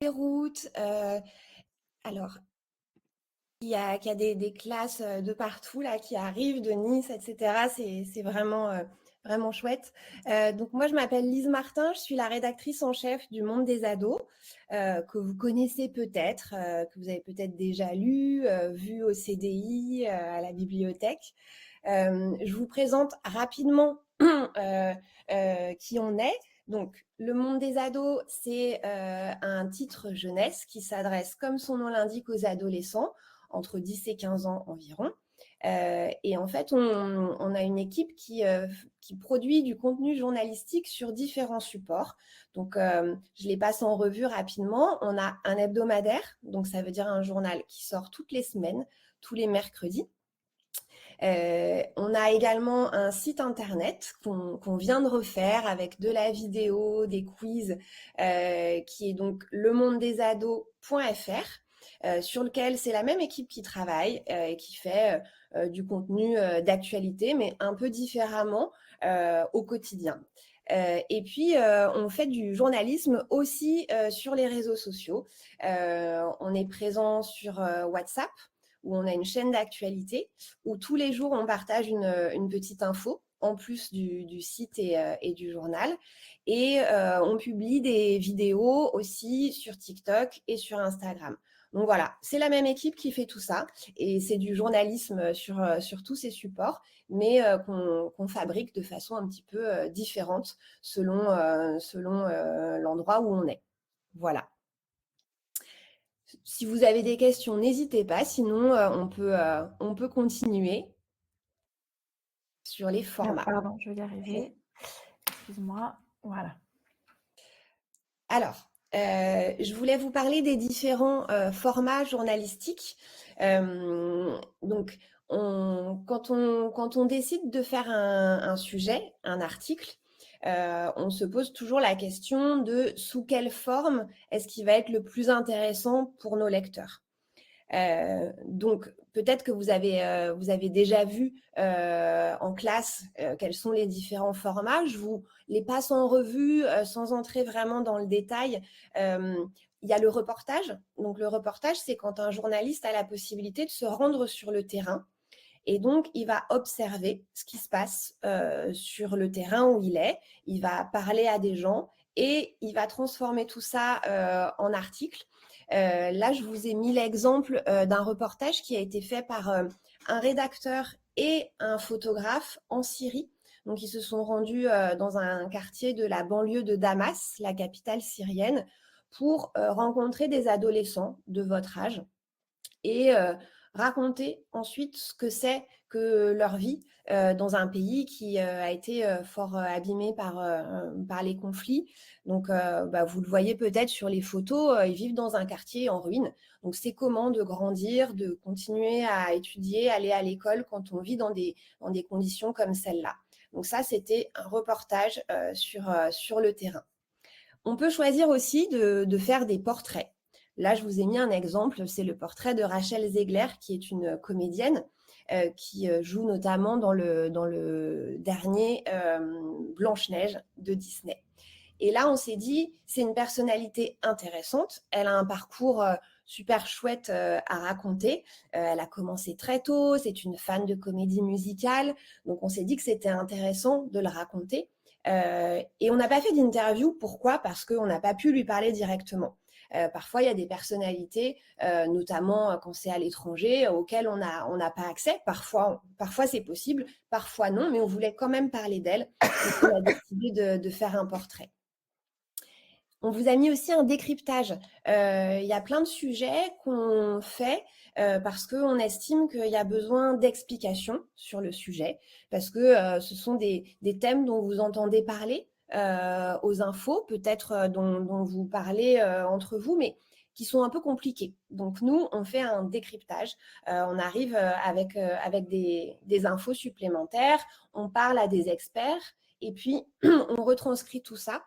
routes. Alors, il y a des classes de partout là, qui arrivent, de Nice, etc. C'est vraiment chouette. Donc moi, je m'appelle Lise Martin, je suis la rédactrice en chef du Monde des ados, que vous connaissez peut-être, que vous avez peut-être déjà lu, vu au CDI, à la bibliothèque. Je vous présente rapidement qui on est. Donc, le Monde des ados, c'est un titre jeunesse qui s'adresse, comme son nom l'indique, aux adolescents entre 10 et 15 ans environ. Et en fait, on a une équipe qui produit du contenu journalistique sur différents supports. Donc, je les passe en revue rapidement. On a un hebdomadaire, donc ça veut dire un journal qui sort toutes les semaines, tous les mercredis. On a également un site internet qu'on vient de refaire avec de la vidéo, des quiz, qui est donc lemondesados.fr. Sur lequel c'est la même équipe qui travaille et qui fait du contenu d'actualité, mais un peu différemment au quotidien. Et puis, on fait du journalisme aussi sur les réseaux sociaux. On est présent sur WhatsApp, où on a une chaîne d'actualité, où tous les jours, on partage une petite info, en plus du site et du journal. Et on publie des vidéos aussi sur TikTok et sur Instagram. Donc voilà, c'est la même équipe qui fait tout ça. Et c'est du journalisme sur tous ces supports, mais qu'on fabrique de façon un petit peu différente selon l'endroit où on est. Voilà. Si vous avez des questions, n'hésitez pas. Sinon, on peut continuer sur les Ah, formats. pardon, je vais y arriver. Excuse-moi. Voilà. Alors, je voulais vous parler des différents formats journalistiques. Donc, quand on décide de faire un sujet, un article, on se pose toujours la question de sous quelle forme est-ce qu'il va être le plus intéressant pour nos lecteurs. Donc, peut-être que vous avez déjà vu en classe quels sont les différents formats. Je vous les passe en revue sans entrer vraiment dans le détail. Il y a le reportage. Donc, le reportage, c'est quand un journaliste a la possibilité de se rendre sur le terrain. Et donc, il va observer ce qui se passe sur le terrain où il est. Il va parler à des gens et il va transformer tout ça en article. Là, je vous ai mis l'exemple d'un reportage qui a été fait par un rédacteur et un photographe en Syrie. Donc, ils se sont rendus dans un quartier de la banlieue de Damas, la capitale syrienne, pour rencontrer des adolescents de votre âge et raconter ensuite ce que c'est que leur vie dans un pays qui a été fort abîmé par les conflits. Donc, vous le voyez peut-être sur les photos, ils vivent dans un quartier en ruine. Donc, c'est comment de grandir, de continuer à étudier, aller à l'école quand on vit dans des conditions comme celle-là. Donc ça, c'était un reportage sur le terrain. On peut choisir aussi de faire des portraits. Là, je vous ai mis un exemple, c'est le portrait de Rachel Zegler, qui est une comédienne qui joue notamment dans le dernier Blanche-Neige de Disney. Et là, on s'est dit, c'est une personnalité intéressante. Elle a un parcours super chouette à raconter. Elle a commencé très tôt, c'est une fan de comédie musicale. Donc, on s'est dit que c'était intéressant de le raconter. Et on n'a pas fait d'interview. Pourquoi? Parce qu'on n'a pas pu lui parler directement. Parfois, il y a des personnalités, notamment quand c'est à l'étranger, auxquelles on n'a pas accès. Parfois c'est possible, parfois non, mais on voulait quand même parler d'elle. Donc, on a décidé de faire un portrait. On vous a mis aussi un décryptage. Il y a plein de sujets qu'on fait parce qu'on estime qu'il y a besoin d'explications sur le sujet, parce que ce sont des thèmes dont vous entendez parler aux infos, peut-être dont vous parlez entre vous, mais qui sont un peu compliqués. Donc nous, on fait un décryptage. On arrive avec des infos supplémentaires, on parle à des experts, et puis on retranscrit tout ça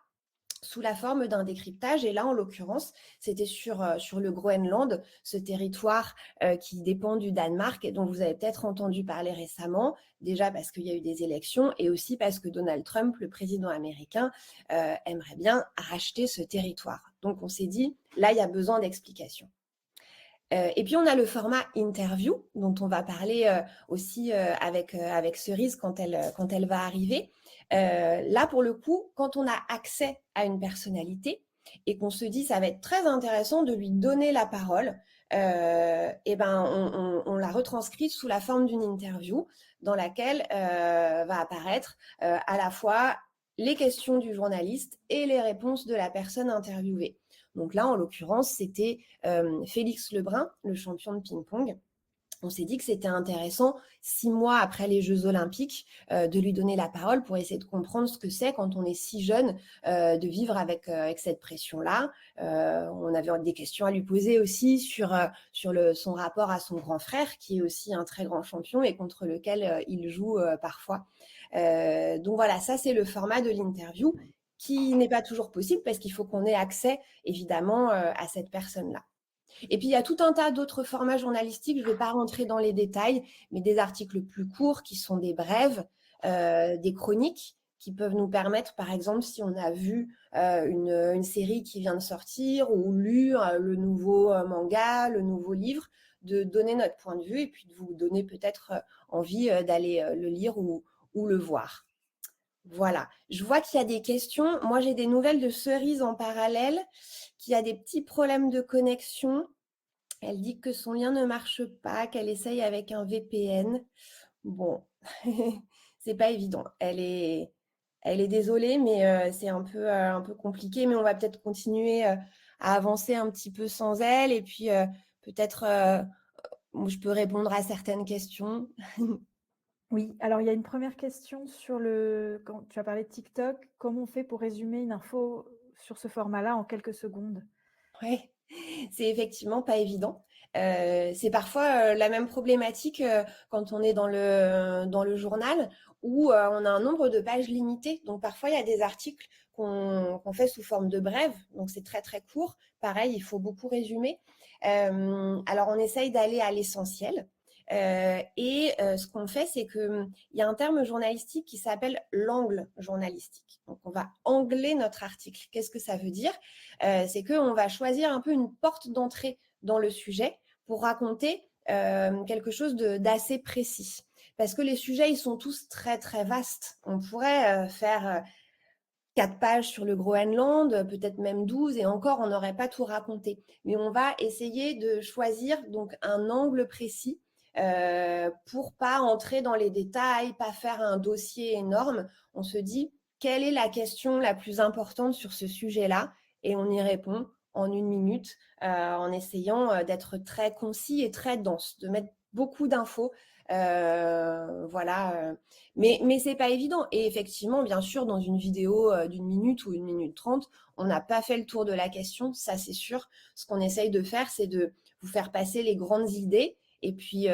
sous la forme d'un décryptage. Et là, en l'occurrence, c'était sur le Groenland, ce territoire qui dépend du Danemark et dont vous avez peut-être entendu parler récemment, déjà parce qu'il y a eu des élections et aussi parce que Donald Trump, le président américain, aimerait bien racheter ce territoire. Donc, on s'est dit, là, il y a besoin d'explications. Et puis, on a le format interview, dont on va parler aussi avec Cerise quand elle va arriver. Là, pour le coup, quand on a accès à une personnalité et qu'on se dit ça va être très intéressant de lui donner la parole, et ben on la retranscrit sous la forme d'une interview dans laquelle va apparaître à la fois les questions du journaliste et les réponses de la personne interviewée. Donc là, en l'occurrence, c'était Félix Lebrun, le champion de ping-pong. On s'est dit que c'était intéressant, 6 mois après les Jeux Olympiques, de lui donner la parole pour essayer de comprendre ce que c'est quand on est si jeune, de vivre avec cette pression-là. On avait des questions à lui poser aussi sur son rapport à son grand frère, qui est aussi un très grand champion et contre lequel il joue parfois. Donc voilà, ça c'est le format de l'interview qui n'est pas toujours possible parce qu'il faut qu'on ait accès évidemment à cette personne-là. Et puis, il y a tout un tas d'autres formats journalistiques. Je ne vais pas rentrer dans les détails, mais des articles plus courts qui sont des brèves, des chroniques qui peuvent nous permettre, par exemple, si on a vu une série qui vient de sortir ou lu le nouveau manga, le nouveau livre, de donner notre point de vue et puis de vous donner peut-être envie d'aller le lire ou le voir. Voilà, je vois qu'il y a des questions. Moi, j'ai des nouvelles de Cerise en parallèle, qui a des petits problèmes de connexion. Elle dit que son lien ne marche pas, qu'elle essaye avec un VPN. Bon, c'est pas évident. Elle est désolée, mais c'est un peu compliqué. Mais on va peut-être continuer à avancer un petit peu sans elle. Et puis peut-être je peux répondre à certaines questions. Oui, alors il y a une première question sur quand tu as parlé de TikTok, comment on fait pour résumer une info sur ce format-là en quelques secondes? Ouais, c'est effectivement pas évident. C'est parfois la même problématique quand on est dans le journal où on a un nombre de pages limité. Donc parfois, il y a des articles qu'on fait sous forme de brèves, donc c'est très très court. Pareil, il faut beaucoup résumer. Alors on essaye d'aller à l'essentiel. Et ce qu'on fait, c'est qu'il y a un terme journalistique qui s'appelle l'angle journalistique. Donc on va angler notre article. Qu'est-ce que ça veut dire? C'est qu'on va choisir un peu une porte d'entrée dans le sujet pour raconter quelque chose d'assez précis. Parce que les sujets, ils sont tous très, très vastes. On pourrait faire 4 pages sur le Groenland, peut-être même 12, et encore, on n'aurait pas tout raconté. Mais on va essayer de choisir donc un angle précis pour pas entrer dans les détails, pas faire un dossier énorme. On se dit, quelle est la question la plus importante sur ce sujet-là? Et on y répond en 1 minute, en essayant d'être très concis et très dense, de mettre beaucoup d'infos. Voilà. Mais c'est pas évident. Et effectivement, bien sûr, dans une vidéo d'1 minute ou 1 minute 30, on n'a pas fait le tour de la question, ça c'est sûr. Ce qu'on essaye de faire, c'est de vous faire passer les grandes idées. Et puis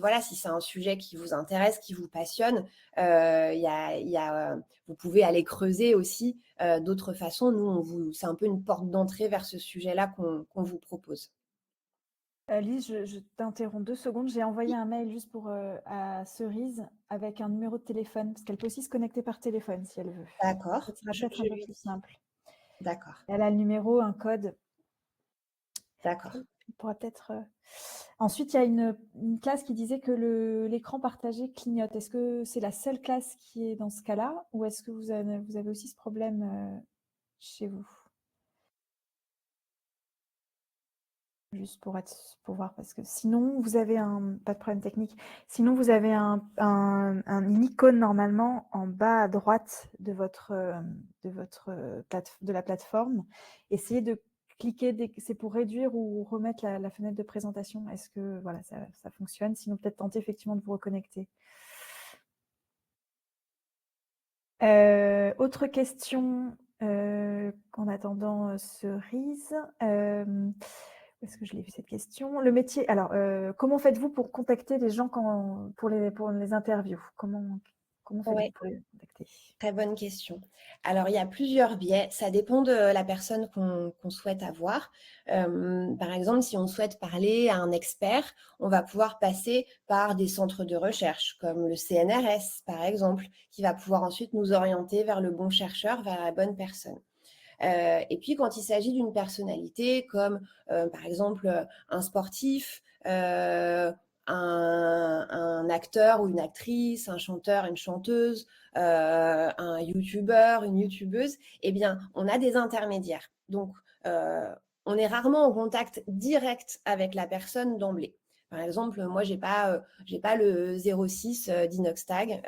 voilà, si c'est un sujet qui vous intéresse, qui vous passionne, vous pouvez aller creuser aussi d'autres façons. Nous, c'est un peu une porte d'entrée vers ce sujet-là qu'on vous propose. Lise, je t'interromps 2 secondes. J'ai envoyé un mail juste à Cerise avec un numéro de téléphone, parce qu'elle peut aussi se connecter par téléphone si elle veut. D'accord, Ça sera je, peut-être je un peu lui plus dis. simple. D'accord, Elle a le numéro, un code. d'accord. Elle pourra peut-être. Ensuite, il y a une classe qui disait que l'écran partagé clignote. Est-ce que c'est la seule classe qui est dans ce cas-là, ou est-ce que vous avez aussi ce problème chez vous? Juste pour voir, parce que sinon, vous avez pas de problème technique. Sinon, vous avez une icône normalement en bas à droite de la plateforme. Essayez de cliquer c'est pour réduire ou remettre la fenêtre de présentation. Est-ce que voilà, ça fonctionne? Sinon, peut-être tenter effectivement de vous reconnecter. Autre question en attendant Cerise. Où est-ce que je l'ai vu cette question? Le métier. Alors, comment faites-vous pour contacter les gens pour les interviews? Comment Comment Ouais. faites-vous pour les contacter? Très bonne question. Alors, il y a plusieurs biais. Ça dépend de la personne qu'on souhaite avoir. Par exemple, si on souhaite parler à un expert, on va pouvoir passer par des centres de recherche, comme le CNRS, par exemple, qui va pouvoir ensuite nous orienter vers le bon chercheur, vers la bonne personne. Et puis, quand il s'agit d'une personnalité comme, par exemple, un sportif, un acteur ou une actrice, un chanteur, une chanteuse, un youtubeur, une youtubeuse, eh bien, on a des intermédiaires. Donc, on est rarement en contact direct avec la personne d'emblée. Par exemple, moi, j'ai pas le 06 d'Inoxtag,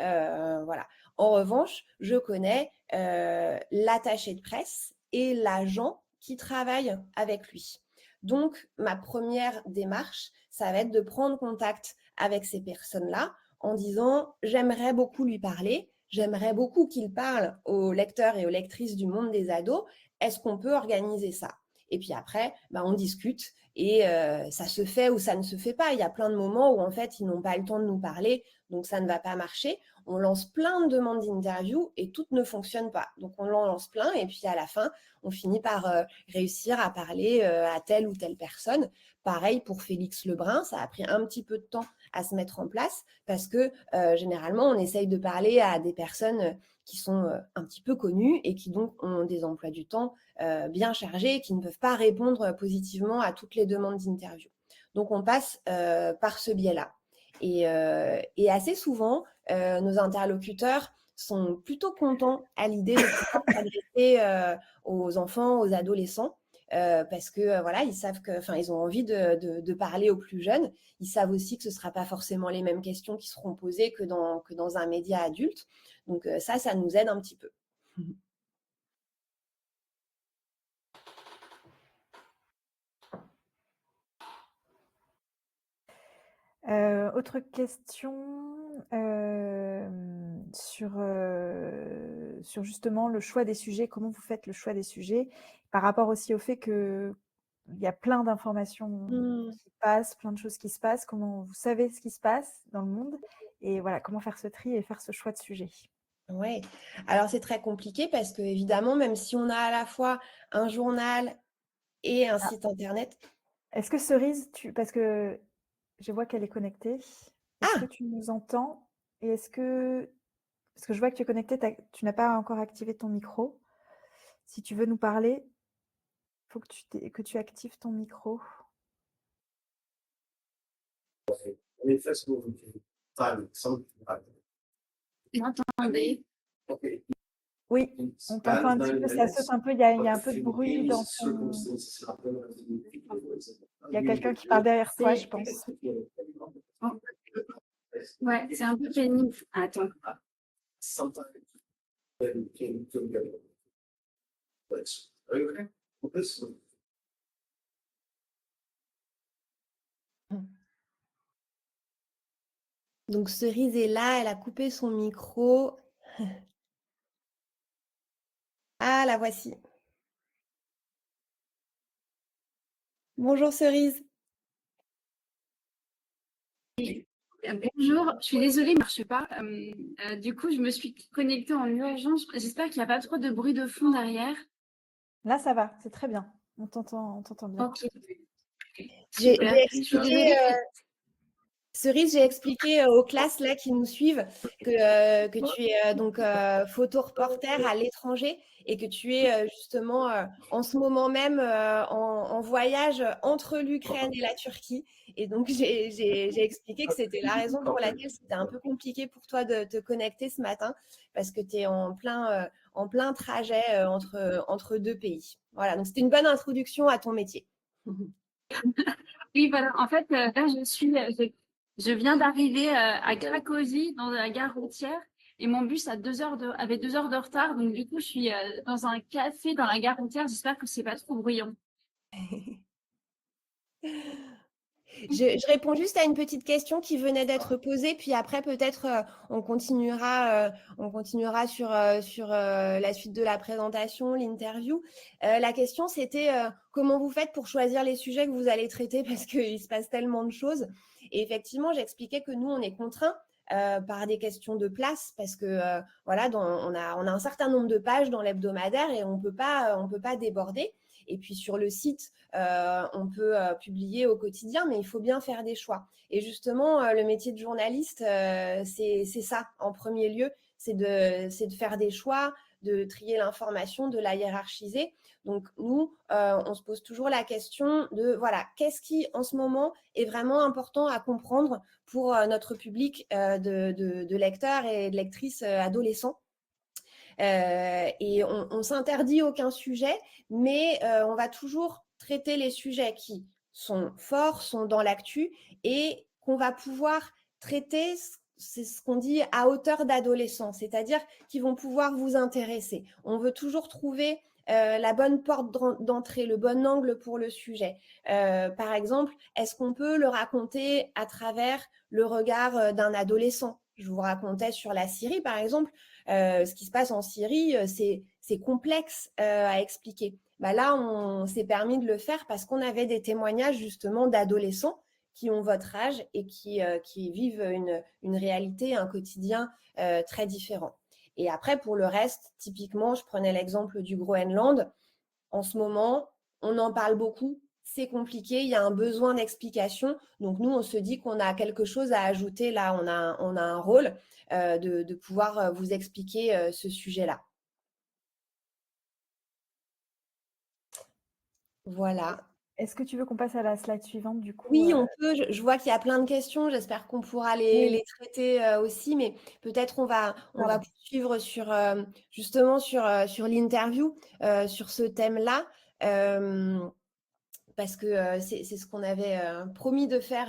voilà. En revanche, je connais l'attaché de presse et l'agent qui travaille avec lui. Donc, ma première démarche, ça va être de prendre contact avec ces personnes-là en disant « j'aimerais beaucoup lui parler, j'aimerais beaucoup qu'il parle aux lecteurs et aux lectrices du monde des ados, est-ce qu'on peut organiser ça ?» Et puis après, on discute et ça se fait ou ça ne se fait pas. Il y a plein de moments où en fait, ils n'ont pas le temps de nous parler, donc ça ne va pas marcher. On lance plein de demandes d'interview et toutes ne fonctionnent pas. Donc on en lance plein et puis à la fin, on finit par réussir à parler à telle ou telle personne. Pareil pour Félix Lebrun, ça a pris un petit peu de temps à se mettre en place parce que généralement, on essaye de parler à des personnes qui sont un petit peu connues et qui donc ont des emplois du temps bien chargés et qui ne peuvent pas répondre positivement à toutes les demandes d'interview. Donc on passe par ce biais-là. Et assez souvent, nos interlocuteurs sont plutôt contents à l'idée de pouvoir s'adresser aux enfants, aux adolescents, parce que voilà, ils savent que, enfin, ils ont envie de parler aux plus jeunes. Ils savent aussi que ce ne sera pas forcément les mêmes questions qui seront posées que dans un média adulte. Donc ça nous aide un petit peu. Autre question sur justement le choix des sujets. Comment vous faites le choix des sujets par rapport aussi au fait qu'il y a plein d'informations qui passent, plein de choses qui se passent. Comment vous savez ce qui se passe dans le monde et voilà, comment faire ce tri et faire ce choix de sujet? Ouais. Alors c'est très compliqué parce que évidemment, même si on a à la fois un journal et un site internet. Est-ce que Cerise, parce que je vois qu'elle est connectée, est-ce que Ah! tu nous entends? Et parce que je vois que tu es connectée, tu n'as pas encore activé ton micro. Si tu veux nous parler, il faut que tu actives ton micro. M'entendez? Oui, on t'entend un petit peu, ça saute un peu, il y a un peu de bruit dans ton... Il y a quelqu'un qui parle derrière toi, je pense. Oh. Ouais, c'est un peu pénible. Attends. Donc Cerise est là, elle a coupé son micro. Ah, la voici. Bonjour Cerise. Bonjour, je suis désolée, ça marche pas. Du coup, je me suis connectée en urgence. J'espère qu'il n'y a pas trop de bruit de fond derrière. Là, ça va, c'est très bien. On t'entend bien. Ok. J'ai Super. Je suis expliqué, désolée. Cerise, j'ai expliqué aux classes là qui nous suivent que tu es donc photo-reporter à l'étranger et que tu es justement en ce moment même en voyage entre l'Ukraine et la Turquie. Et donc, j'ai expliqué que c'était la raison pour laquelle c'était un peu compliqué pour toi de te connecter ce matin parce que tu es en plein trajet entre deux pays. Voilà, donc c'était une bonne introduction à ton métier. Oui, voilà. En fait, là, je viens d'arriver à Cracovie, dans la gare routière, et mon bus avait 2 heures de retard. Donc, du coup, je suis dans un café dans la gare routière. J'espère que c'est pas trop bruyant. Je réponds juste à une petite question qui venait d'être posée, puis après peut-être on continuera sur la suite de la présentation, l'interview. La question c'était comment vous faites pour choisir les sujets que vous allez traiter parce qu'il se passe tellement de choses. Et effectivement, j'expliquais que nous on est contraints par des questions de place parce que voilà, on a un certain nombre de pages dans l'hebdomadaire et on peut pas déborder. Et puis sur le site, on peut publier au quotidien, mais il faut bien faire des choix. Et justement, le métier de journaliste, c'est ça en premier lieu, c'est de faire des choix, de trier l'information, de la hiérarchiser. Donc nous, on se pose toujours la question de voilà, qu'est-ce qui en ce moment est vraiment important à comprendre pour notre public de lecteurs et de lectrices adolescents. Et on s'interdit aucun sujet, mais on va toujours traiter les sujets qui sont forts, sont dans l'actu et qu'on va pouvoir traiter, c'est ce qu'on dit à hauteur d'adolescent, c'est-à-dire qui vont pouvoir vous intéresser. On veut toujours trouver la bonne porte d'entrée, le bon angle pour le sujet. Par exemple, est-ce qu'on peut le raconter à travers le regard d'un adolescent? Je vous racontais sur la Syrie, par exemple, ce qui se passe en Syrie, c'est complexe à expliquer. Bah là, on s'est permis de le faire parce qu'on avait des témoignages justement d'adolescents qui ont votre âge et qui vivent une réalité, un quotidien très différent. Et après, pour le reste, typiquement, je prenais l'exemple du Groenland. En ce moment, on en parle beaucoup, c'est compliqué, il y a un besoin d'explication. Donc nous, on se dit qu'on a quelque chose à ajouter là, on a un rôle de pouvoir vous expliquer ce sujet-là. Voilà. Est-ce que tu veux qu'on passe à la slide suivante du coup? Oui, on peut. Je vois qu'il y a plein de questions. J'espère qu'on pourra les traiter aussi, mais peut-être on va poursuivre sur justement sur l'interview sur ce thème-là. Parce que c'est ce qu'on avait promis de faire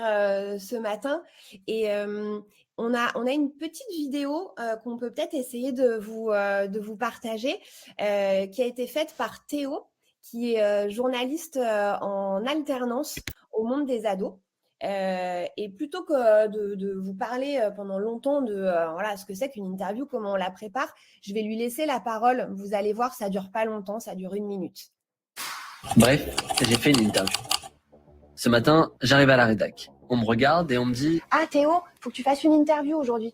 ce matin. Et on a une petite vidéo qu'on peut peut-être essayer de vous partager, qui a été faite par Théo, qui est journaliste en alternance au Monde des ados. Et plutôt que de vous parler pendant longtemps de voilà, ce que c'est qu'une interview, comment on la prépare, je vais lui laisser la parole. Vous allez voir, ça dure pas longtemps, ça dure 1 minute. Bref, j'ai fait une interview. Ce matin, j'arrive à la rédac. On me regarde et on me dit « Ah Théo, faut que tu fasses une interview aujourd'hui. »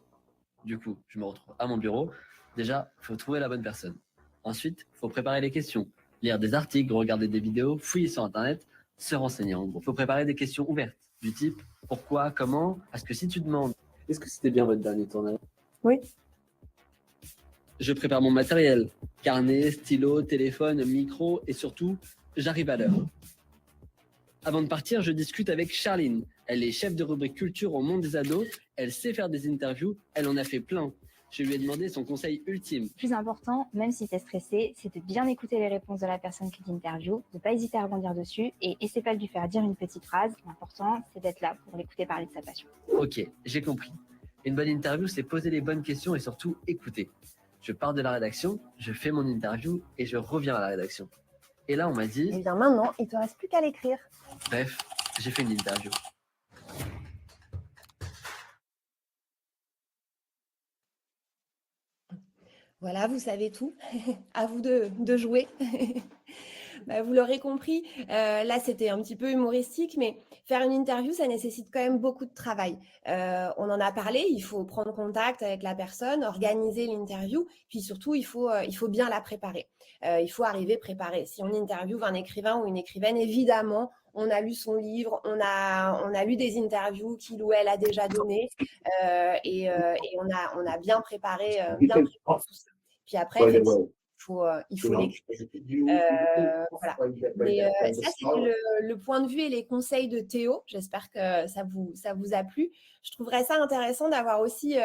Du coup, je me retrouve à mon bureau. Déjà, il faut trouver la bonne personne. Ensuite, il faut préparer les questions, lire des articles, regarder des vidéos, fouiller sur Internet, se renseigner. En gros, il faut préparer des questions ouvertes, du type pourquoi, comment. Parce que si tu demandes est-ce que c'était bien votre dernier tournage? Oui. Je prépare mon matériel, carnet, stylo, téléphone, micro et surtout, j'arrive à l'heure. Avant de partir, je discute avec Charline. Elle est chef de rubrique culture au Monde des ados. Elle sait faire des interviews. Elle en a fait plein. Je lui ai demandé son conseil ultime. Le plus important, même si tu es stressé, c'est de bien écouter les réponses de la personne qui t'interviewe, de ne pas hésiter à rebondir dessus et essaie pas de lui faire dire une petite phrase. L'important, c'est d'être là pour l'écouter parler de sa passion. Ok, j'ai compris. Une bonne interview, c'est poser les bonnes questions et surtout écouter. Je pars de la rédaction, je fais mon interview et je reviens à la rédaction. Et là, on m'a dit... Eh bien maintenant, il ne te reste plus qu'à l'écrire. Bref, j'ai fait une interview. Voilà, vous savez tout. À vous de jouer. Bah, vous l'aurez compris, là c'était un petit peu humoristique, mais faire une interview, ça nécessite quand même beaucoup de travail. On en a parlé, il faut prendre contact avec la personne, organiser l'interview, puis surtout il faut bien la préparer. Il faut arriver préparé. Si on interviewe un écrivain ou une écrivaine, évidemment, on a lu son livre, on a lu des interviews qu'il ou elle a déjà données, et on a bien préparé tout ça. Puis après, effectivement, il faut l'écrire. Voilà. Mais ça, c'était le point de vue et les conseils de Théo. J'espère que ça vous a plu. Je trouverais ça intéressant d'avoir aussi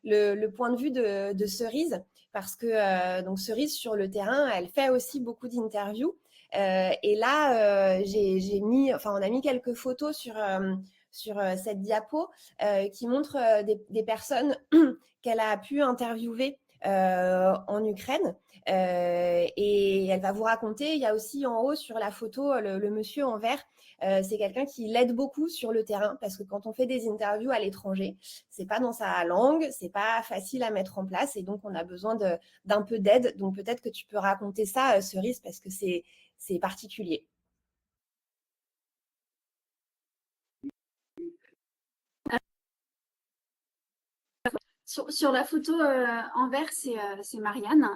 le point de vue de Cerise, parce que donc Cerise sur le terrain, elle fait aussi beaucoup d'interviews. Et là, on a mis quelques photos sur cette diapo qui montrent des personnes qu'elle a pu interviewer en Ukraine. Et elle va vous raconter, il y a aussi en haut sur la photo le monsieur en vert, c'est quelqu'un qui l'aide beaucoup sur le terrain, parce que quand on fait des interviews à l'étranger, c'est pas dans sa langue, c'est pas facile à mettre en place, et donc on a besoin d'un peu d'aide. Donc peut-être que tu peux raconter ça, Cerise, parce que c'est particulier. Sur la photo en vert, c'est Marianne.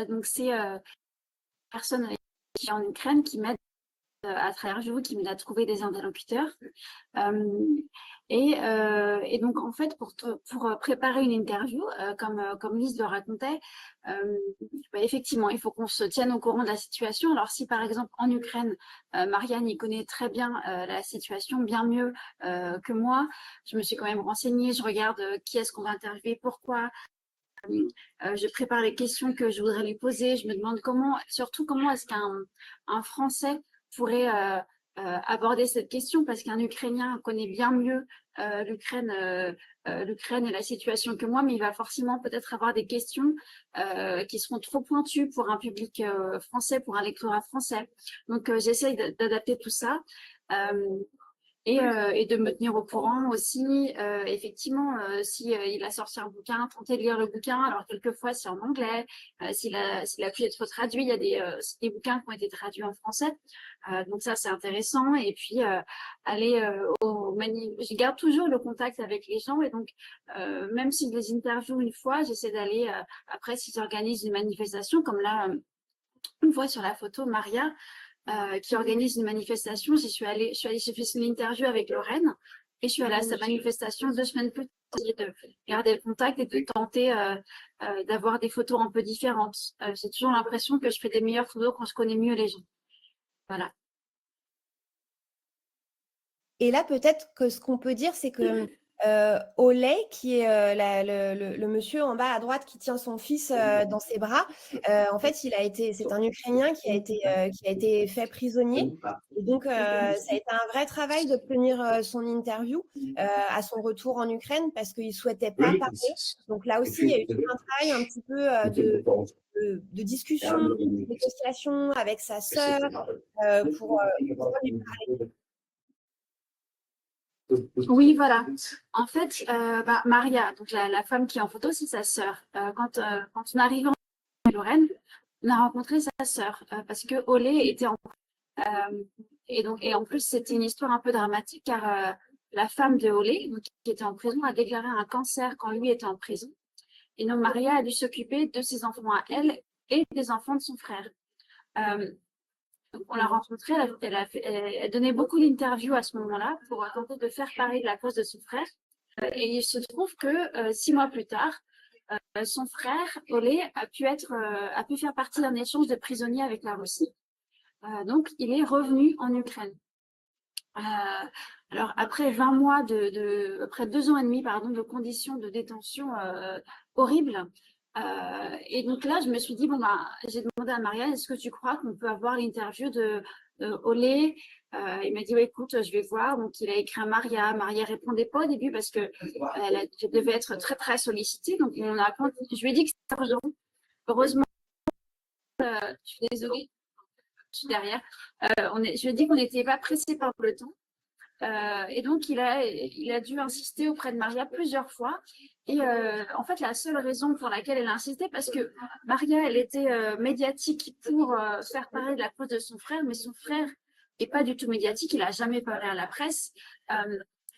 Donc, c'est personne qui est en Ukraine qui m'aide à travers vous, qui m'aide à trouver des interlocuteurs. Et donc, en fait, pour préparer une interview, comme Lise le racontait, effectivement, il faut qu'on se tienne au courant de la situation. Alors, si par exemple en Ukraine, Marianne y connaît très bien la situation, bien mieux que moi, je me suis quand même renseignée, je regarde qui est-ce qu'on va interviewer, pourquoi. Je prépare les questions que je voudrais lui poser. Je me demande surtout comment est-ce qu'un Français pourrait aborder cette question, parce qu'un Ukrainien connaît bien mieux l'Ukraine et la situation que moi, mais il va forcément peut-être avoir des questions qui seront trop pointues pour un public français, pour un lectorat français. Donc, j'essaye d'adapter tout ça. Et de me tenir au courant aussi. Effectivement, si il a sorti un bouquin, tenter de lire le bouquin. Alors, quelquefois, c'est en anglais. S'il a pu être traduit, il y a des bouquins qui ont été traduits en français. Donc, ça, c'est intéressant. Et puis, aller je garde toujours le contact avec les gens. Et donc, même si je les interviewe une fois, j'essaie d'aller, après, s'ils organisent une manifestation, comme là, on voit sur la photo Maria, qui organise une manifestation. J'ai fait une interview avec Lorraine et je suis allée à sa manifestation 2 semaines plus tard, de garder le contact et de tenter d'avoir des photos un peu différentes. J'ai toujours l'impression que je fais des meilleures photos quand je connais mieux les gens. Voilà. Et là, peut-être que ce qu'on peut dire, c'est que Oley, qui est le monsieur en bas à droite qui tient son fils dans ses bras, en fait, c'est un Ukrainien qui a été fait prisonnier. Et donc, ça a été un vrai travail d'obtenir son interview à son retour en Ukraine, parce qu'il ne souhaitait pas parler. Donc là aussi, il y a eu tout un travail un petit peu de discussion, de négociation avec sa sœur pour lui parler. Oui, voilà. En fait, Maria, donc la femme qui est en photo, c'est sa sœur. Quand on arrive en Lorraine, on a rencontré sa sœur parce que Olé était en et en plus, c'était une histoire un peu dramatique, car la femme de Olé, donc, qui était en prison, a déclaré un cancer quand lui était en prison. Et donc, Maria a dû s'occuper de ses enfants à elle et des enfants de son frère. On l'a rencontrée, elle donnait beaucoup d'interviews à ce moment-là pour tenter de faire parler de la cause de son frère. Et il se trouve que 6 mois plus tard, son frère, Olé, a pu faire partie d'un échange de prisonniers avec la Russie. Donc, il est revenu en Ukraine. Alors, après 20 mois après 2 ans et demi, de conditions de détention horribles. Et donc là, je me suis dit, j'ai demandé à Marianne, est-ce que tu crois qu'on peut avoir l'interview de Olé? Il m'a dit, ouais, écoute, je vais voir. Donc, il a écrit à Maria. Maria répondait pas au début parce que elle devait être très, très sollicitée. Donc, je lui ai dit que c'était urgent. Heureusement, je suis désolée, je suis derrière. Je lui ai dit qu'on n'était pas pressé par le temps. Et donc, il a dû insister auprès de Maria plusieurs fois. Et en fait, la seule raison pour laquelle elle a insisté, parce que Maria, elle était médiatique pour faire parler de la cause de son frère, mais son frère n'est pas du tout médiatique, il n'a jamais parlé à la presse.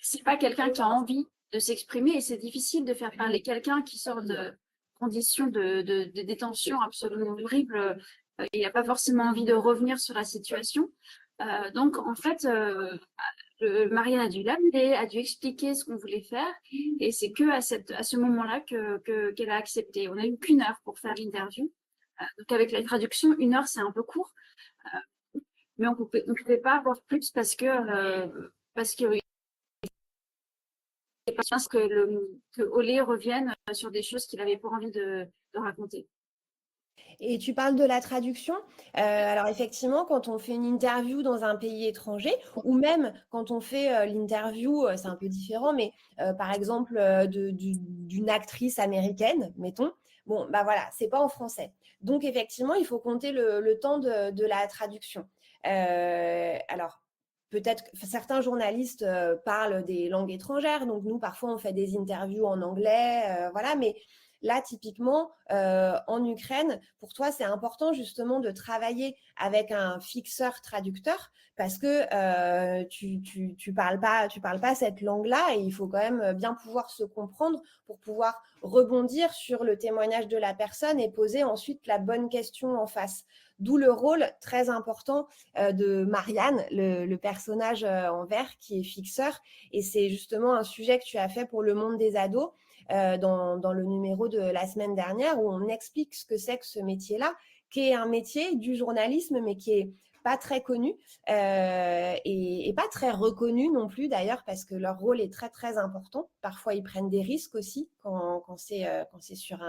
C'est pas quelqu'un qui a envie de s'exprimer et c'est difficile de faire parler quelqu'un qui sort de conditions de détention absolument horribles. Il n'a pas forcément envie de revenir sur la situation. Donc, en fait, Marianne a dû l'amener, a dû expliquer ce qu'on voulait faire. Et c'est que à ce moment-là qu'elle a accepté. On n'a eu qu'1 heure pour faire l'interview. Donc, avec la traduction, 1 heure, c'est un peu court. Mais on pouvait pas avoir plus parce que que Olé revienne sur des choses qu'il n'avait pas envie de raconter. Et tu parles de la traduction. Alors effectivement, quand on fait une interview dans un pays étranger, ou même quand on fait l'interview, c'est un peu différent, mais par exemple d'une actrice américaine, mettons, bon, bah voilà, c'est pas en français. Donc effectivement, il faut compter le temps de la traduction. Alors, peut-être que certains journalistes parlent des langues étrangères, donc nous, parfois, on fait des interviews en anglais, voilà, mais là, typiquement, en Ukraine, pour toi, c'est important justement de travailler avec un fixeur traducteur parce que tu parles pas cette langue-là et il faut quand même bien pouvoir se comprendre pour pouvoir rebondir sur le témoignage de la personne et poser ensuite la bonne question en face. D'où le rôle très important de Marianne, le personnage en vert qui est fixeur. Et c'est justement un sujet que tu as fait pour le monde des ados dans le numéro de la semaine dernière où on explique ce que c'est que ce métier-là, qui est un métier du journalisme, mais qui est pas très connu et pas très reconnu non plus d'ailleurs parce que leur rôle est très très important. Parfois ils prennent des risques aussi quand c'est sur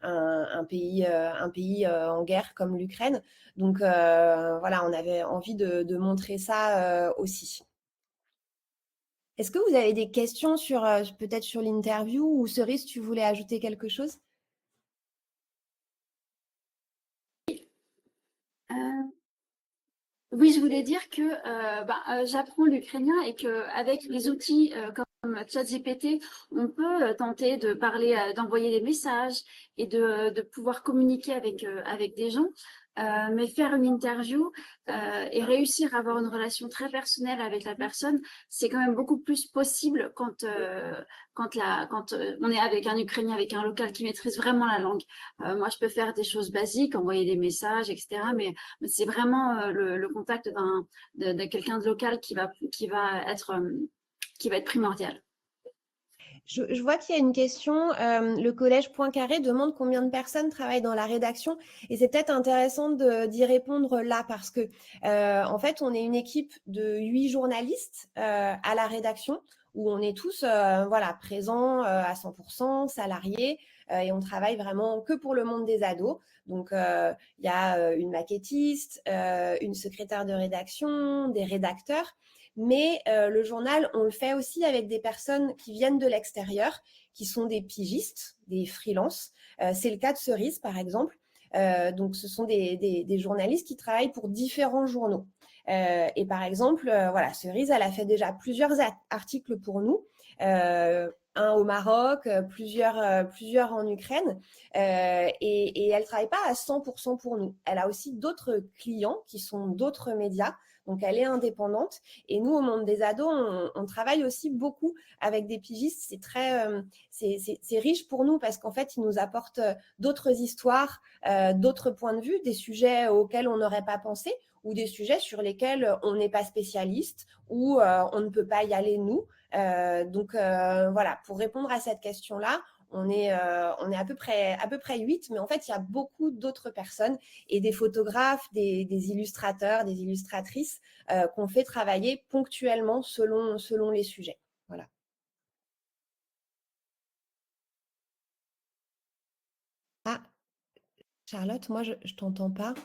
un pays en guerre comme l'Ukraine. Donc voilà, on avait envie de montrer ça aussi. Est-ce que vous avez des questions sur peut-être sur l'interview ou Cerise, tu voulais ajouter quelque chose? Oui, je voulais dire que j'apprends l'ukrainien et qu'avec les outils comme ChatGPT, on peut tenter de parler, d'envoyer des messages et de pouvoir communiquer avec des gens. Mais faire une interview et réussir à avoir une relation très personnelle avec la personne, c'est quand même beaucoup plus possible quand on est avec un Ukrainien, avec un local qui maîtrise vraiment la langue. Moi, je peux faire des choses basiques, envoyer des messages, etc. Mais c'est vraiment le contact de quelqu'un de local qui va être primordial. Je vois qu'il y a une question. Le collège Poincaré demande combien de personnes travaillent dans la rédaction. Et c'est peut-être intéressant d'y répondre là parce que, en fait, on est une équipe de 8 journalistes à la rédaction où on est tous présents à 100%, salariés. Et on travaille vraiment que pour le monde des ados. Donc, il y a une maquettiste, une secrétaire de rédaction, des rédacteurs. Mais le journal, on le fait aussi avec des personnes qui viennent de l'extérieur, qui sont des pigistes, des freelances. C'est le cas de Cerise, par exemple. Donc, ce sont des journalistes qui travaillent pour différents journaux. Et par exemple, Cerise, elle a fait déjà plusieurs articles pour nous. Un au Maroc, plusieurs en Ukraine. Et elle ne travaille pas à 100% pour nous. Elle a aussi d'autres clients qui sont d'autres médias. Donc, elle est indépendante. Et nous, au monde des ados, on travaille aussi beaucoup avec des pigistes. C'est très, c'est riche pour nous parce qu'en fait, ils nous apportent d'autres histoires, d'autres points de vue, des sujets auxquels on n'aurait pas pensé ou des sujets sur lesquels on n'est pas spécialiste ou on ne peut pas y aller nous. Donc, voilà, pour répondre à cette question-là, on est à peu près 8, mais en fait, il y a beaucoup d'autres personnes et des photographes, des illustrateurs, des illustratrices qu'on fait travailler ponctuellement selon les sujets. Voilà. Ah, Charlotte, moi, je ne t'entends pas.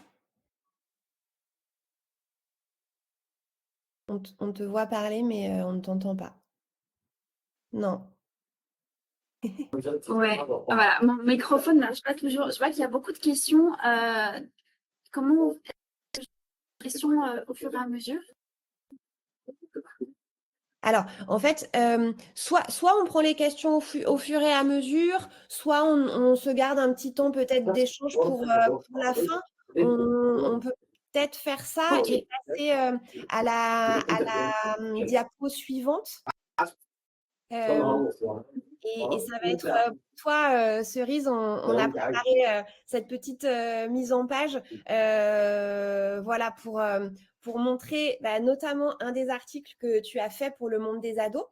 On te voit parler, mais on ne t'entend pas. Non. Ouais, voilà, mon microphone ne marche pas toujours. Je vois qu'il y a beaucoup de questions. Comment on fait les questions au fur et à mesure? Alors, en fait, soit on prend les questions au fur et à mesure, soit on se garde un petit temps peut-être d'échange pour la fin. On peut peut-être faire ça et passer à la diapo suivante. Et ça va être toi, Cerise, on a préparé cette petite mise en page voilà, pour montrer notamment un des articles que tu as fait pour le monde des ados.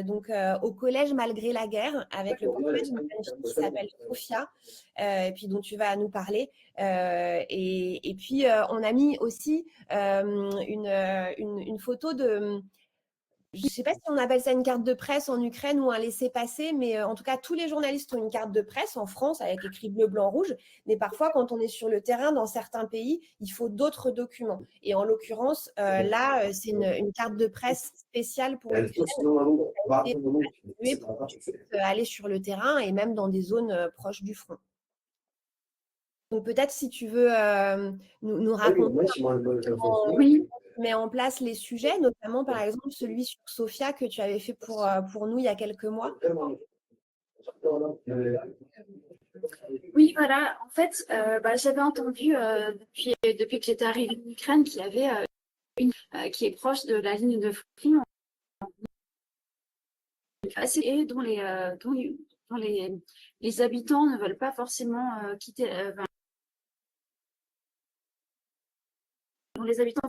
Donc au collège malgré la guerre avec le portrait d'une jeune fille qui s'appelle Sophia et puis dont tu vas nous parler et puis on a mis aussi une photo de je ne sais pas si on appelle ça une carte de presse en Ukraine ou un laissez-passer, mais en tout cas, tous les journalistes ont une carte de presse en France avec écrit bleu, blanc, rouge. Mais parfois, quand on est sur le terrain, dans certains pays, il faut d'autres documents. Et en l'occurrence, là, c'est une carte de presse spéciale pour l'Ukraine pour aller sur le terrain et même dans des zones proches du front. Donc peut-être si tu veux nous raconter oui. Met en place les sujets, notamment par exemple celui sur Sophia que tu avais fait pour nous il y a quelques mois. Oui, voilà. En fait, j'avais entendu depuis que j'étais arrivée en Ukraine qu'il y avait qui est proche de la ligne de front et dont les habitants ne veulent pas forcément quitter, dont les habitants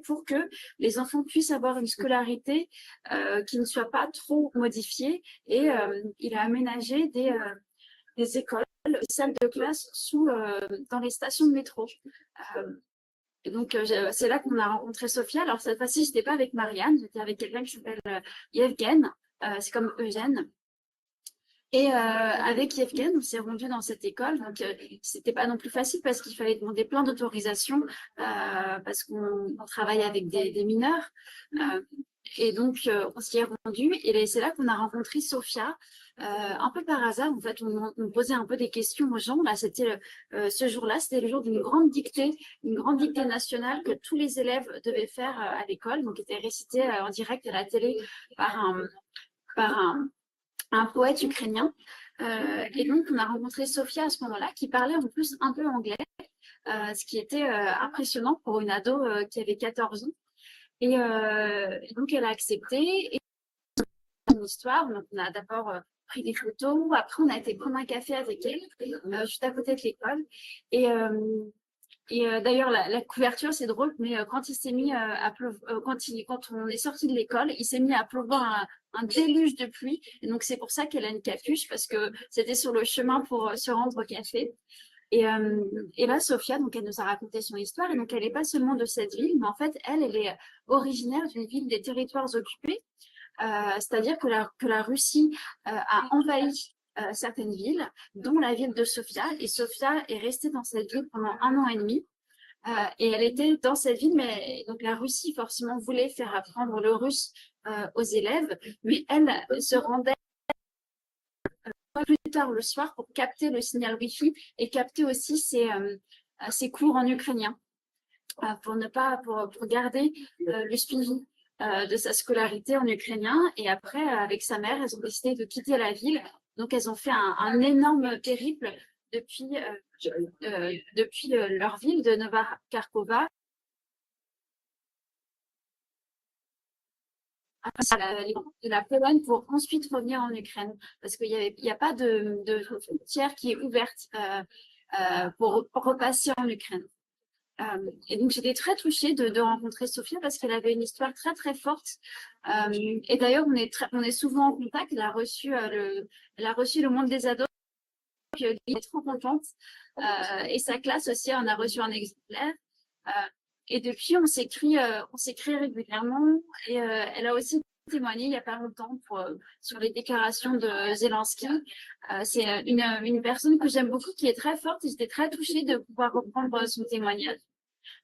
pour que les enfants puissent avoir une scolarité qui ne soit pas trop modifiée. Et il a aménagé des écoles, des salles de classe dans les stations de métro. Et donc, c'est là qu'on a rencontré Sophia. Alors, cette fois-ci, je n'étais pas avec Marianne, j'étais avec quelqu'un qui s'appelle Yevgen. C'est comme Eugène. Et avec Yevgen, on s'est rendu dans cette école. Donc, c'était pas non plus facile parce qu'il fallait demander plein d'autorisations parce qu'on travaille avec des mineurs. Et donc, on s'y est rendu. Et c'est là qu'on a rencontré Sophia. Un peu par hasard, en fait, on posait un peu des questions aux gens. Là, ce jour-là, c'était le jour d'une grande dictée nationale que tous les élèves devaient faire à l'école, donc était récitée en direct à la télé par un poète ukrainien. Et donc, on a rencontré Sophia à ce moment-là, qui parlait en plus un peu anglais, ce qui était impressionnant pour une ado qui avait 14 ans. Et donc, elle a accepté. Et une histoire, donc on a d'abord pris des photos, après on a été prendre un café avec elle, juste à côté de l'école. Et d'ailleurs, la couverture, c'est drôle, mais quand il s'est mis à pleuvoir, quand on est sorti de l'école, il s'est mis à pleuvoir un déluge de pluie. Et donc, c'est pour ça qu'elle a une capuche, parce que c'était sur le chemin pour se rendre au café. Et là, Sophia, donc, elle nous a raconté son histoire. Et donc, elle n'est pas seulement de cette ville, mais en fait, elle est originaire d'une ville des territoires occupés. C'est-à-dire que la Russie a envahi certaines villes, dont la ville de Sofia. Et Sofia est restée dans cette ville pendant 1 an et demi. Et elle était dans cette ville, mais donc la Russie forcément voulait faire apprendre le russe aux élèves, mais elle se rendait plus tard le soir pour capter le signal Wi-Fi et capter aussi ses cours en ukrainien pour garder le suivi de sa scolarité en ukrainien. Et après, avec sa mère, elles ont décidé de quitter la ville. Donc, elles ont fait un énorme périple depuis leur ville de Nova Kharkova de la Pologne pour ensuite revenir en Ukraine. Parce qu'il n'y a pas de frontière qui est ouverte pour repasser en Ukraine. Et donc, j'étais très touchée de rencontrer Sophia parce qu'elle avait une histoire très, très forte. Et d'ailleurs, on est souvent en contact. Elle a reçu le Monde des ados. Elle est trop contente. Et sa classe aussi en a reçu un exemplaire. Et depuis, on s'écrit régulièrement. Et elle a aussi témoigné il n'y a pas longtemps sur les déclarations de Zelensky. C'est une personne que j'aime beaucoup, qui est très forte. Et j'étais très touchée de pouvoir reprendre son témoignage.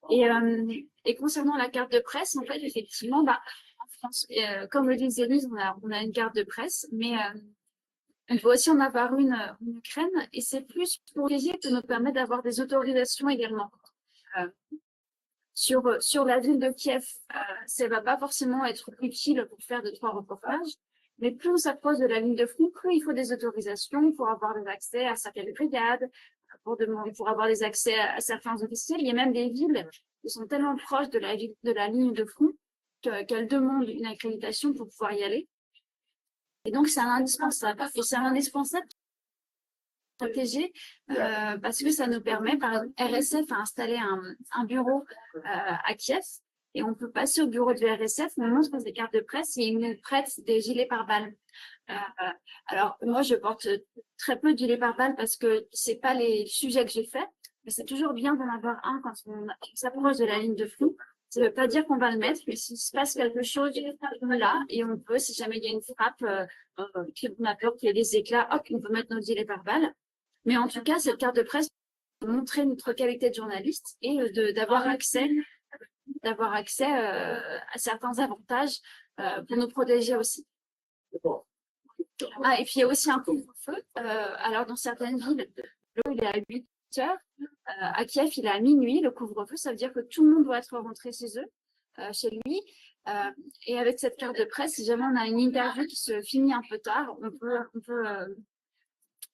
Et concernant la carte de presse, en fait, effectivement, en France, comme le disait Lise, on a une carte de presse, mais il faut aussi en avoir une en Ukraine. Et c'est plus pour protéger que nous permet d'avoir des autorisations également. Sur la ville de Kiev, ça ne va pas forcément être utile pour faire 2-3 reportages, mais plus on s'approche de la ligne de front, plus il faut des autorisations pour avoir des accès à certaines brigades, pour avoir des accès à certains officiels. Il y a même des villes qui sont tellement proches de la ligne de front qu'elles demandent une accréditation pour pouvoir y aller. Et donc, c'est un indispensable. Et c'est un indispensable protégé parce que ça nous permet, par exemple, RSF a installé un bureau à Kiev et on peut passer au bureau de RSF, on montre des cartes de presse et ils nous prêtent des gilets pare-balles. Alors, moi, je porte très peu de gilets pare-balles parce que c'est pas les sujets que j'ai faits, mais c'est toujours bien d'en avoir un quand on s'approche de la ligne de front. Ça ne veut pas dire qu'on va le mettre, mais s'il se passe quelque chose, on est là et on peut, si jamais il y a une frappe, on a peur qu'il y ait des éclats, hop, on peut mettre notre gilet pare-balles. Mais en tout cas, cette carte de presse peut montrer notre qualité de journaliste et d'avoir accès à certains avantages pour nous protéger aussi. Et puis il y a aussi un couvre-feu. Alors dans certaines villes, il est à 8 heures. À Kiev, il est à minuit, le couvre-feu. Ça veut dire que tout le monde doit être rentré chez lui. Et avec cette carte de presse, si jamais on a une interview qui se finit un peu tard, on peut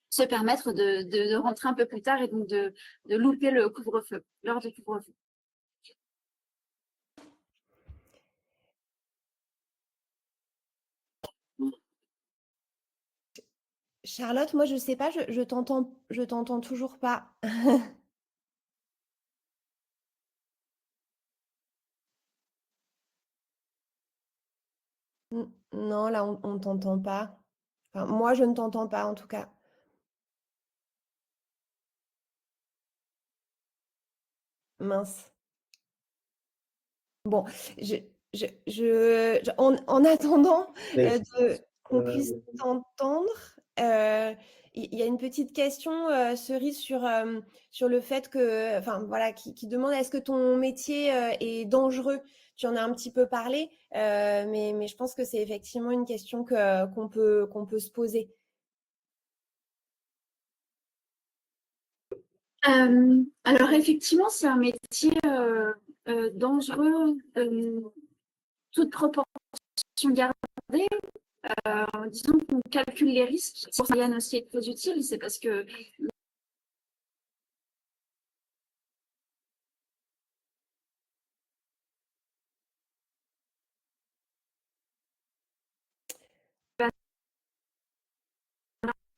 se permettre de rentrer un peu plus tard et donc de louper le couvre-feu, l'heure du couvre-feu. Charlotte, moi je sais pas, je t'entends toujours pas. Non, là on t'entend pas. Enfin, moi je ne t'entends pas en tout cas. Mince. Bon, je, en attendant qu'on puisse t'entendre, il y a une petite question, Cerise, sur le fait que, enfin voilà, qui demande est-ce que ton métier est dangereux? Tu en as un petit peu parlé, mais je pense que c'est effectivement une question qu'on peut se poser. Alors effectivement, c'est un métier dangereux, toute proportion gardée. Disons qu'on calcule les risques. Pour ça, Yann aussi est très utile, c'est parce que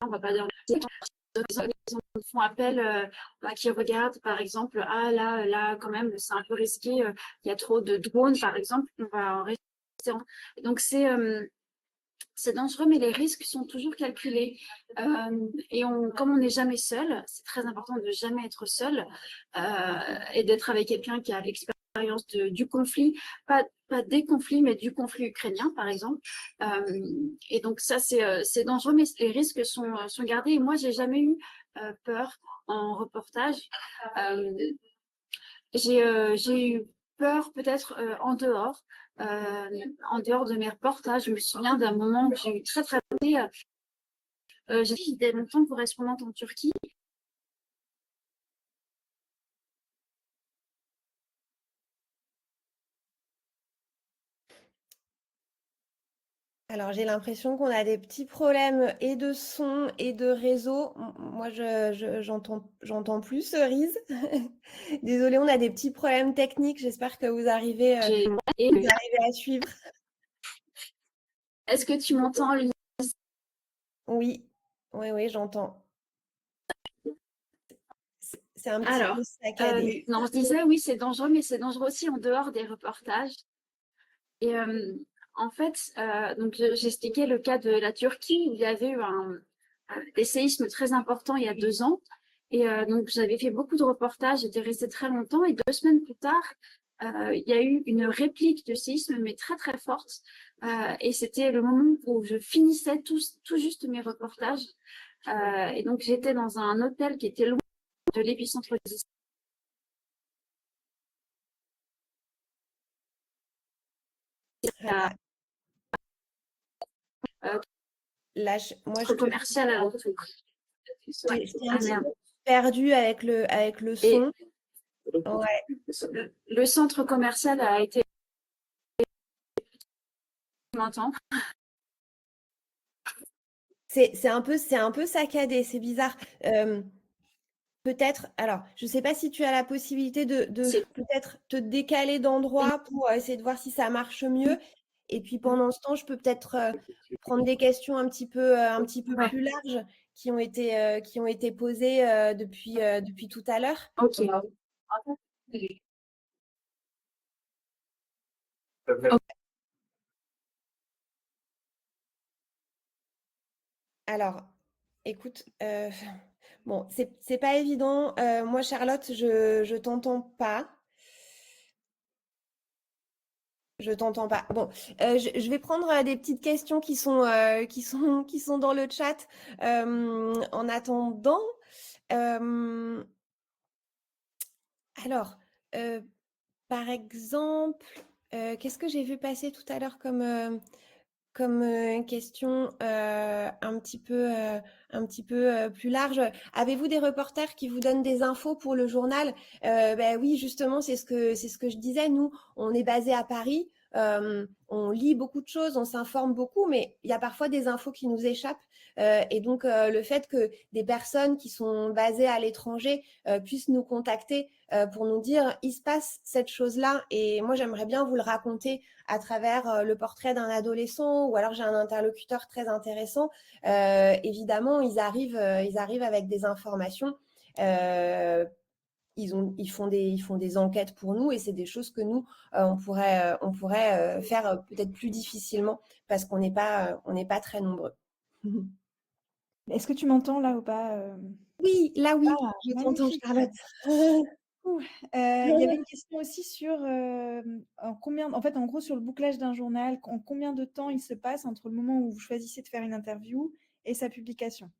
on va pas dire ils font appel, qui regardent par exemple, ah là quand même c'est un peu risqué, il y a trop de drones par exemple, on va en rester. Donc c'est dangereux, mais les risques sont toujours calculés. Et comme on n'est jamais seul, c'est très important de jamais être seul et d'être avec quelqu'un qui a l'expérience du conflit, pas des conflits, mais du conflit ukrainien, par exemple. Et donc ça, c'est dangereux, mais les risques sont gardés. Et moi, j'ai jamais eu peur en reportage. J'ai eu peur peut-être en dehors de mes reportages. Je me souviens d'un moment où j'ai eu très très peur. J'étais longtemps correspondante en Turquie. Alors, j'ai l'impression qu'on a des petits problèmes et de son et de réseau. Moi, j'entends plus Cerise. Désolée, on a des petits problèmes techniques. J'espère que vous arrivez à suivre. Est-ce que tu m'entends, Lise? Oui, oui, j'entends. C'est un petit Alors, peu saccadé. non, je disais oui, c'est dangereux, mais c'est dangereux aussi en dehors des reportages. Et en fait, donc j'expliquais le cas de la Turquie où il y avait eu des séismes très importants il y a 2 ans. Et donc j'avais fait beaucoup de reportages, j'étais restée très longtemps. Et 2 semaines plus tard, il y a eu une réplique de séisme, mais très très forte. Et c'était le moment où je finissais tout juste mes reportages. Et donc j'étais dans un hôtel qui était loin de l'épicentre du séisme. Moi, Commercial à l'entrée. j'étais un petit peu perdue avec le son. Ouais. Le centre commercial a été longtemps. C'est un peu saccadé, c'est bizarre. Peut-être, alors, je ne sais pas si tu as la possibilité de peut-être te décaler d'endroit pour essayer de voir si ça marche mieux. Et puis pendant ce temps, je peux peut-être prendre des questions un petit peu plus larges qui ont été posées depuis tout à l'heure. Ok. Alors, écoute, bon, c'est pas évident. Moi, Charlotte, je t'entends pas. Je t'entends pas. Bon, je vais prendre des petites questions qui sont dans le chat en attendant. Alors, par exemple, qu'est-ce que j'ai vu passer tout à l'heure comme question un petit peu plus large. Avez-vous des reporters qui vous donnent des infos pour le journal? Ben oui, justement, c'est ce que je disais. Nous, on est basé à Paris. on lit beaucoup de choses, on s'informe beaucoup, mais il y a parfois des infos qui nous échappent. Et donc, le fait que des personnes qui sont basées à l'étranger puissent nous contacter pour nous dire il se passe cette chose-là et moi j'aimerais bien vous le raconter à travers le portrait d'un adolescent ou alors j'ai un interlocuteur très intéressant. Évidemment, ils arrivent avec des informations. Ils font des enquêtes pour nous et c'est des choses que nous, on pourrait faire peut-être plus difficilement parce qu'on n'est pas très nombreux. Est-ce que tu m'entends là ou pas Oui, là oui, Ah, je t'entends magnifique. Charlotte. Il y avait une question aussi sur en gros, sur le bouclage d'un journal, en combien de temps il se passe entre le moment où vous choisissez de faire une interview et sa publication?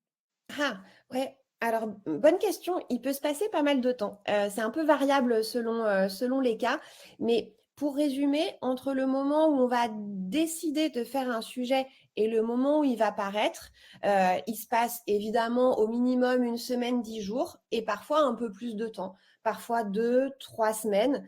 Ah, ouais. Alors, bonne question. Il peut se passer pas mal de temps. C'est un peu variable selon les cas. Mais pour résumer, entre le moment où on va décider de faire un sujet et le moment où il va paraître, il se passe évidemment au minimum 1 semaine, 10 jours et parfois un peu plus de temps. Parfois 2, 3 semaines,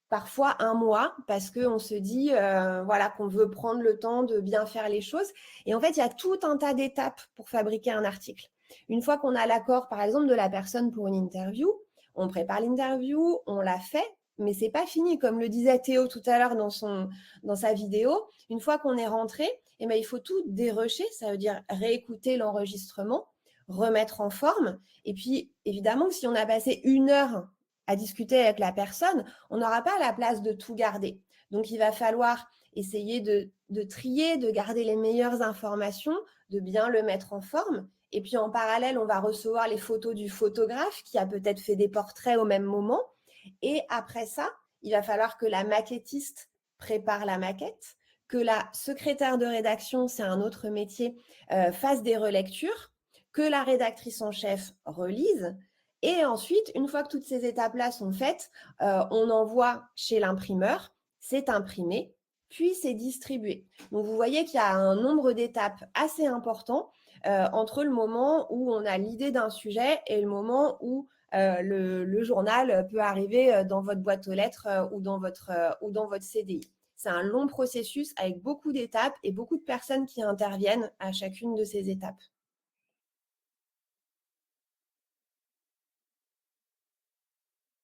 parfois 1 mois parce qu'on se dit voilà, qu'on veut prendre le temps de bien faire les choses. Et en fait, il y a tout un tas d'étapes pour fabriquer un article. Une fois qu'on a l'accord, par exemple, de la personne pour une interview, on prépare l'interview, on la fait, mais c'est pas fini. Comme le disait Théo tout à l'heure dans sa vidéo, une fois qu'on est rentré, eh ben, il faut tout dérusher, ça veut dire réécouter l'enregistrement, remettre en forme. Et puis, évidemment, si on a passé 1 heure à discuter avec la personne, on n'aura pas la place de tout garder. Donc, il va falloir essayer de trier, de garder les meilleures informations, de bien le mettre en forme. Et puis en parallèle, on va recevoir les photos du photographe qui a peut-être fait des portraits au même moment. Et après ça, il va falloir que la maquettiste prépare la maquette, que la secrétaire de rédaction, c'est un autre métier, fasse des relectures, que la rédactrice en chef relise. Et ensuite, une fois que toutes ces étapes-là sont faites, on envoie chez l'imprimeur, c'est imprimé, puis c'est distribué. Donc vous voyez qu'il y a un nombre d'étapes assez important entre le moment où on a l'idée d'un sujet et le moment où le journal peut arriver dans votre boîte aux lettres ou dans votre CDI. C'est un long processus avec beaucoup d'étapes et beaucoup de personnes qui interviennent à chacune de ces étapes.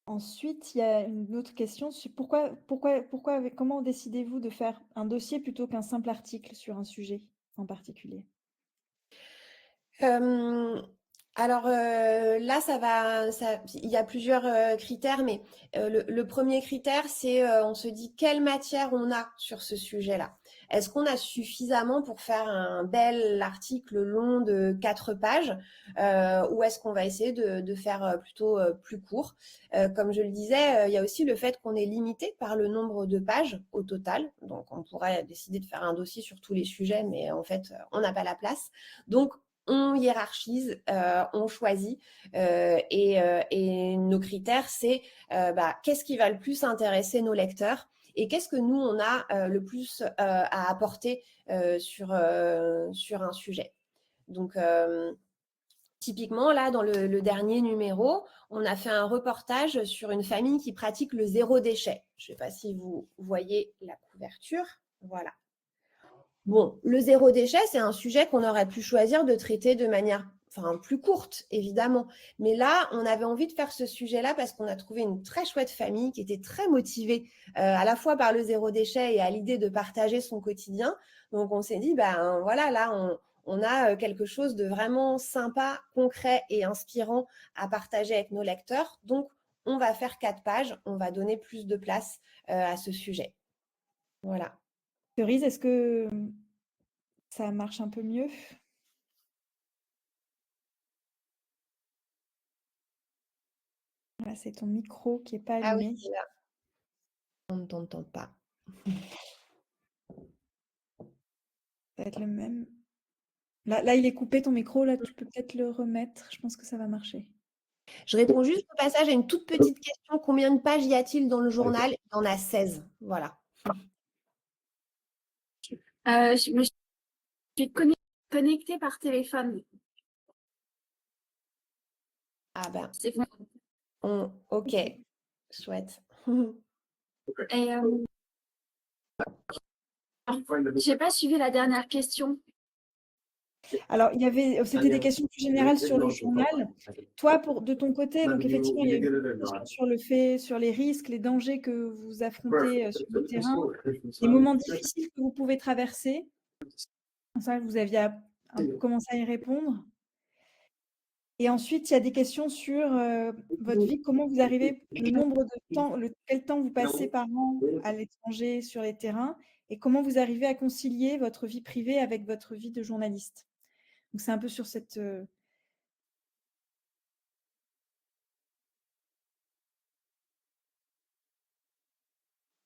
Ensuite, il y a une autre question sur comment décidez-vous de faire un dossier plutôt qu'un simple article sur un sujet en particulier? Alors là, il y a plusieurs critères, mais le premier critère, c'est on se dit quelle matière on a sur ce sujet-là. Est-ce qu'on a suffisamment pour faire un bel article long de 4 pages ou est-ce qu'on va essayer de faire plutôt plus court? Comme je le disais, il y a aussi le fait qu'on est limité par le nombre de pages au total. Donc, on pourrait décider de faire un dossier sur tous les sujets, mais en fait, on n'a pas la place. Donc, on hiérarchise, on choisit et nos critères, c'est qu'est-ce qui va le plus intéresser nos lecteurs et qu'est-ce que nous, on a le plus à apporter sur un sujet. Donc, typiquement, là, dans le dernier numéro, on a fait un reportage sur une famille qui pratique le 0 déchet. Je ne sais pas si vous voyez la couverture. Voilà. Bon, le 0 déchet, c'est un sujet qu'on aurait pu choisir de traiter de manière plus courte, évidemment. Mais là, on avait envie de faire ce sujet-là parce qu'on a trouvé une très chouette famille qui était très motivée à la fois par le 0 déchet et à l'idée de partager son quotidien. Donc, on s'est dit, voilà, là, on a quelque chose de vraiment sympa, concret et inspirant à partager avec nos lecteurs. Donc, on va faire 4 pages, on va donner plus de place à ce sujet. Voilà. Cerise, est-ce que ça marche un peu mieux? Voilà, c'est ton micro qui n'est pas Ah oui, allumé. c'est là. On ne t'entend pas. Ça va être le même. Là, il est coupé ton micro, là, tu peux peut-être le remettre. Je pense que ça va marcher. Je réponds juste au passage à une toute petite question. Combien de pages y a-t-il dans le journal? Il y en a 16. Voilà. Je me suis connectée par téléphone. Ah ben, C'est bon. ok. Chouette. Et J'ai pas suivi la dernière question. Alors, c'était des questions plus générales sur le journal. Toi, de ton côté, donc effectivement, il y a eu beaucoup de questions sur les risques, les dangers que vous affrontez sur le terrain, les moments difficiles que vous pouvez traverser. Ça, vous aviez commencé à y répondre. Et ensuite, il y a des questions sur votre vie, comment vous arrivez, le nombre de temps, quel temps vous passez par an à l'étranger sur les terrains, et comment vous arrivez à concilier votre vie privée avec votre vie de journaliste. Donc, c'est un peu sur cette...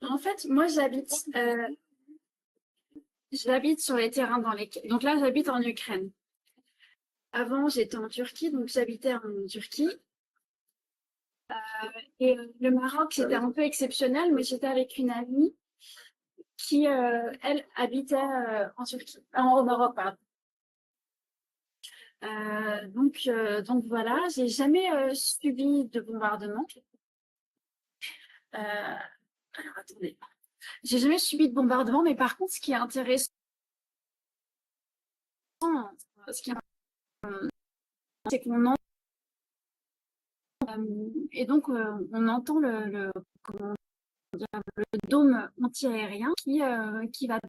En fait, moi, j'habite sur les terrains donc là, j'habite en Ukraine. Avant, j'étais en Turquie, donc j'habitais en Turquie. Et le Maroc, c'était un peu exceptionnel, mais j'étais avec une amie qui, elle, habitait en Turquie, au Maroc, pardon. Donc voilà, j'ai jamais subi de bombardement. Alors attendez, j'ai jamais subi de bombardement, mais par contre, ce qui est intéressant, c'est qu'on entend et donc on entend le dôme antiaérien qui va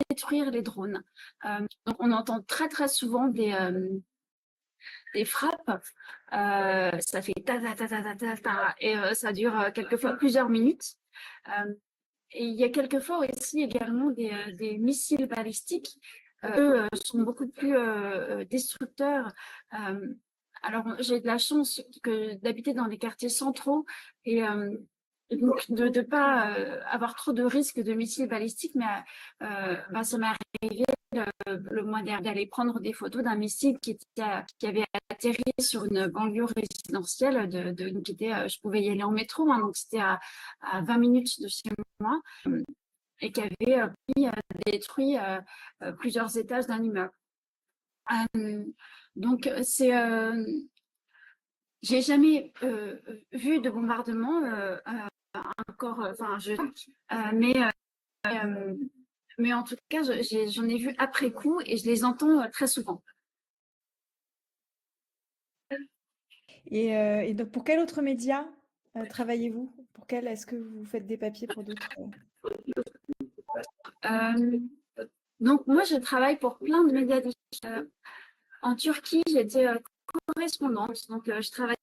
détruire les drones. Donc on entend très très souvent des frappes. Ça fait ta ta ta ta ta ta, ta et ça dure quelquefois plusieurs minutes. Et il y a quelquefois aussi également des missiles balistiques. Eux sont beaucoup plus destructeurs. Alors, j'ai de la chance d'habiter dans les quartiers centraux et donc de ne pas avoir trop de risques de missiles balistiques, mais ça m'est arrivé le mois dernier d'aller prendre des photos d'un missile qui avait atterri sur une banlieue résidentielle je pouvais y aller en métro, hein, donc c'était à 20 minutes de chez moi et qui avait détruit plusieurs étages d'un immeuble. Donc j'ai jamais vu de bombardement encore, mais en tout cas j'en ai vu après coup et je les entends très souvent. Et donc, pour quel autre média travaillez-vous? Est-ce que vous faites des papiers pour d'autres? Donc moi je travaille pour plein de médias. En Turquie, j'étais correspondante, donc je travaillais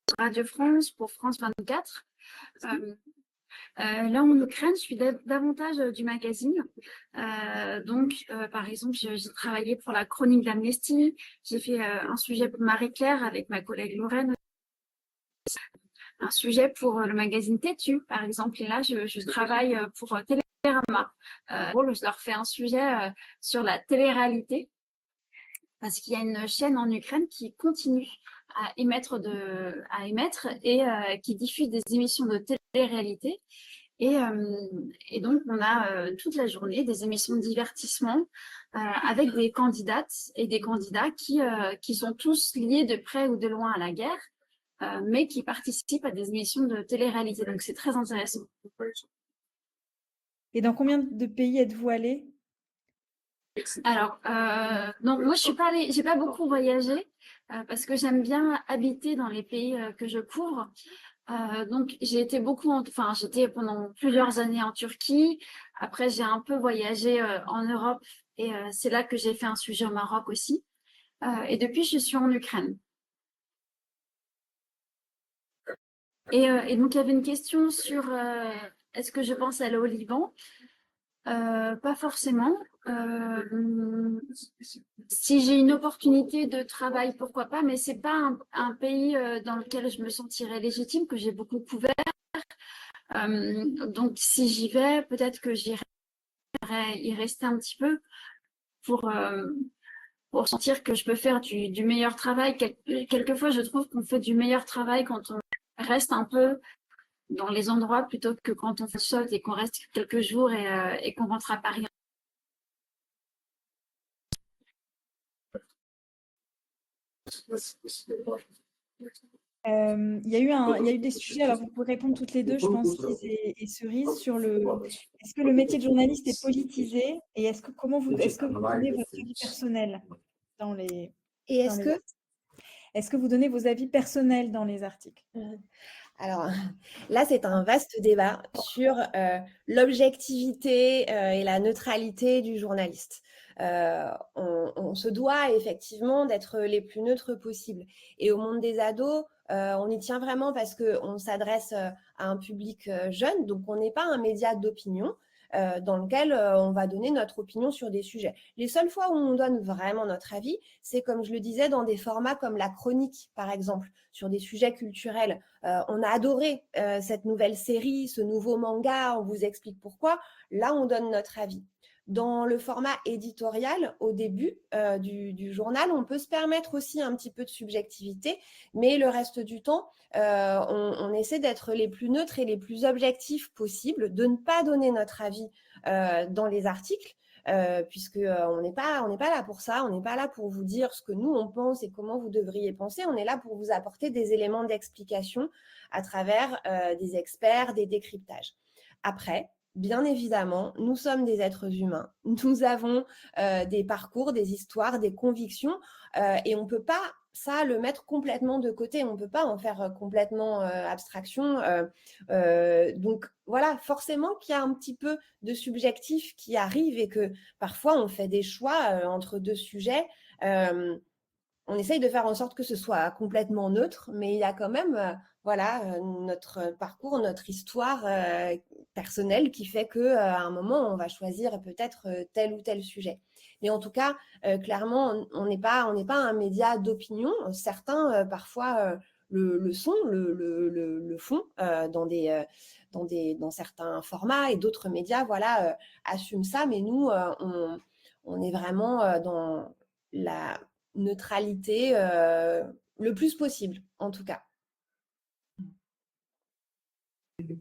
pour Radio France, pour France 24. Là, en Ukraine, je suis davantage du magazine. Par exemple, j'ai travaillé pour la chronique d'Amnesty. J'ai fait un sujet pour Marie-Claire avec ma collègue Lorraine. Un sujet pour le magazine Têtu, par exemple. Et là, je travaille pour Télérama. Je leur fais un sujet sur la télé-réalité. Parce qu'il y a une chaîne en Ukraine qui continue à émettre et qui diffuse des émissions de télé-réalité. Et donc, on a toute la journée des émissions de divertissement avec des candidates et des candidats qui sont tous liés de près ou de loin à la guerre, mais qui participent à des émissions de télé-réalité. Donc, c'est très intéressant. Et dans combien de pays êtes-vous allé? Alors, donc moi, j'ai pas beaucoup voyagé parce que j'aime bien habiter dans les pays que je couvre. Donc, j'étais pendant plusieurs années en Turquie. Après, j'ai un peu voyagé en Europe et c'est là que j'ai fait un sujet au Maroc aussi. Et depuis, je suis en Ukraine. Et donc, il y avait une question sur est-ce que je pense aller au Liban? Pas forcément. Si j'ai une opportunité de travail, pourquoi pas, mais c'est pas un pays dans lequel je me sentirais légitime, que j'ai beaucoup couvert. Donc si j'y vais, peut-être que j'irai y rester un petit peu pour sentir que je peux faire du meilleur travail. Quelquefois, je trouve qu'on fait du meilleur travail quand on reste un peu dans les endroits plutôt que quand on fait seul et qu'on reste quelques jours et qu'on rentre à Paris. Il y a eu des sujets, alors vous pouvez répondre toutes les deux, je pense, Lise et Cerise, sur est-ce que le métier de journaliste est politisé et est-ce que vous donnez votre avis personnel dans les Et est-ce que Est-ce que vous donnez vos avis personnels dans les articles? Alors là, c'est un vaste débat sur l'objectivité et la neutralité du journaliste. On se doit effectivement d'être les plus neutres possibles. Et au monde des ados, on y tient vraiment parce qu'on s'adresse à un public jeune, donc on n'est pas un média d'opinion. Dans lequel on va donner notre opinion sur des sujets. Les seules fois où on donne vraiment notre avis, c'est comme je le disais, dans des formats comme la chronique, par exemple, sur des sujets culturels. On a adoré cette nouvelle série, ce nouveau manga, on vous explique pourquoi. Là, on donne notre avis. Dans le format éditorial, au début du journal, on peut se permettre aussi un petit peu de subjectivité, mais le reste du temps, on essaie d'être les plus neutres et les plus objectifs possibles, de ne pas donner notre avis dans les articles, puisque on n'est pas là pour ça, on n'est pas là pour vous dire ce que nous on pense et comment vous devriez penser, on est là pour vous apporter des éléments d'explication à travers des experts, des décryptages. Après, bien évidemment, nous sommes des êtres humains, nous avons des parcours, des histoires, des convictions, et on ne peut pas ça le mettre complètement de côté, on ne peut pas en faire complètement abstraction. Donc voilà, forcément qu'il y a un petit peu de subjectif qui arrive et que parfois on fait des choix entre deux sujets. On essaye de faire en sorte que ce soit complètement neutre, mais il y a quand même notre parcours, notre histoire personnelle qui fait qu'à un moment, on va choisir peut-être tel ou tel sujet. Mais en tout cas, clairement, on n'est pas un média d'opinion. Certains, parfois, le sont, le font dans certains formats et d'autres médias assument ça. Mais nous, on est vraiment dans la neutralité le plus possible, en tout cas.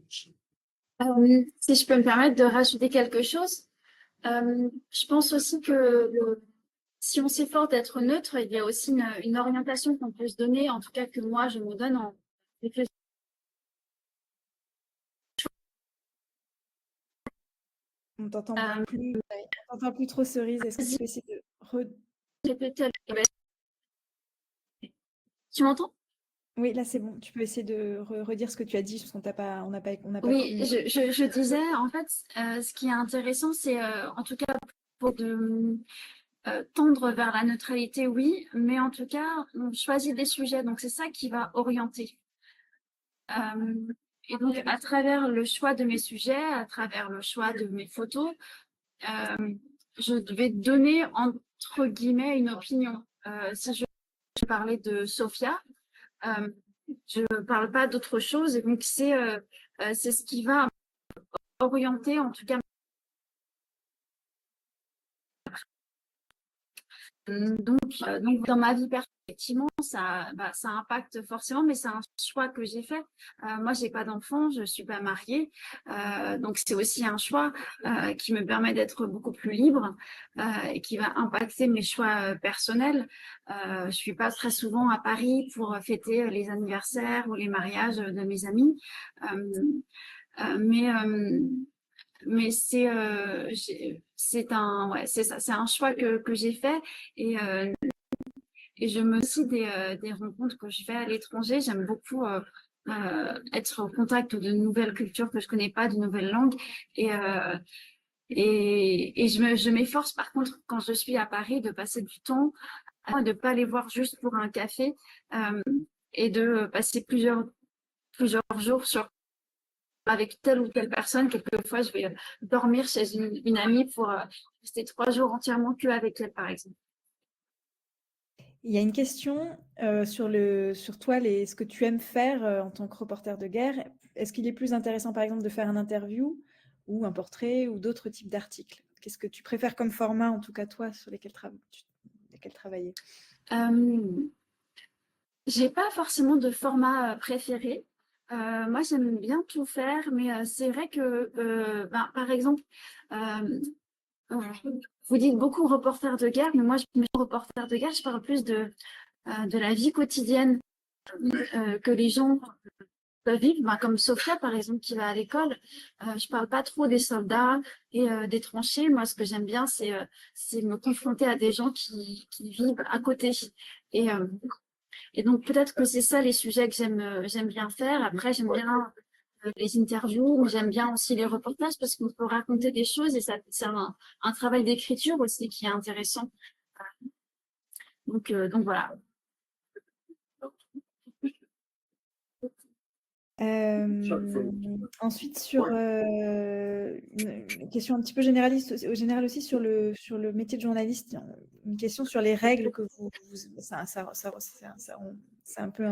Si je peux me permettre de rajouter quelque chose, je pense aussi que si on s'efforce d'être neutre, il y a aussi une orientation qu'on peut se donner, en tout cas que moi je me donne en réfléchissant. On t'entend plus trop, Cerise. Est-ce que tu peux essayer de Tu m'entends? Oui, là c'est bon. Tu peux essayer de redire ce que tu as dit, parce qu'on n'a pas Oui, je disais, en fait, ce qui est intéressant, c'est en tout cas pour tendre vers la neutralité, oui, mais en tout cas, on choisit des sujets, donc c'est ça qui va orienter. Et donc, à travers le choix de mes sujets, à travers le choix de mes photos, je vais donner, entre guillemets, une opinion. Si je parlais de Sophia, je ne parle pas d'autre chose, et donc c'est ce qui va orienter, en tout cas. Donc dans ma vie personnelle, effectivement, ça impacte forcément, mais c'est un choix que j'ai fait. Moi, j'ai pas d'enfant, je suis pas mariée, donc c'est aussi un choix qui me permet d'être beaucoup plus libre et qui va impacter mes choix personnels. Je suis pas très souvent à Paris pour fêter les anniversaires ou les mariages de mes amis, mais c'est un choix que j'ai fait et je me suis des rencontres que je fais à l'étranger. J'aime beaucoup être en contact de nouvelles cultures que je connais pas, de nouvelles langues et je m'efforce par contre quand je suis à Paris de passer du temps, de pas les voir juste pour un café et de passer plusieurs jours avec telle ou telle personne. Quelquefois, je vais dormir chez une amie pour rester 3 jours entièrement que avec elle, par exemple. Il y a une question sur toi, ce que tu aimes faire en tant que reporter de guerre. Est-ce qu'il est plus intéressant, par exemple, de faire une interview ou un portrait ou d'autres types d'articles? Qu'est-ce que tu préfères comme format, en tout cas toi, sur lesquels travailler? J'ai pas forcément de format préféré. Moi, j'aime bien tout faire, mais c'est vrai que, par exemple, vous dites beaucoup reporter de guerre, mais moi, reporter de guerre, je parle plus de la vie quotidienne. que les gens peuvent vivre, comme Sophia par exemple qui va à l'école. Je parle pas trop des soldats et des tranchées. Moi, ce que j'aime bien, c'est me confronter à des gens qui vivent à côté. Et, euh, et donc peut-être que c'est ça les sujets que j'aime bien faire. Après, j'aime bien les interviews, j'aime bien aussi les reportages parce qu'on peut raconter des choses et ça, c'est un travail d'écriture aussi qui est intéressant. Donc voilà. Ensuite, sur une question un petit peu généraliste, générale aussi sur le métier de journaliste, une question sur les règles que c'est un peu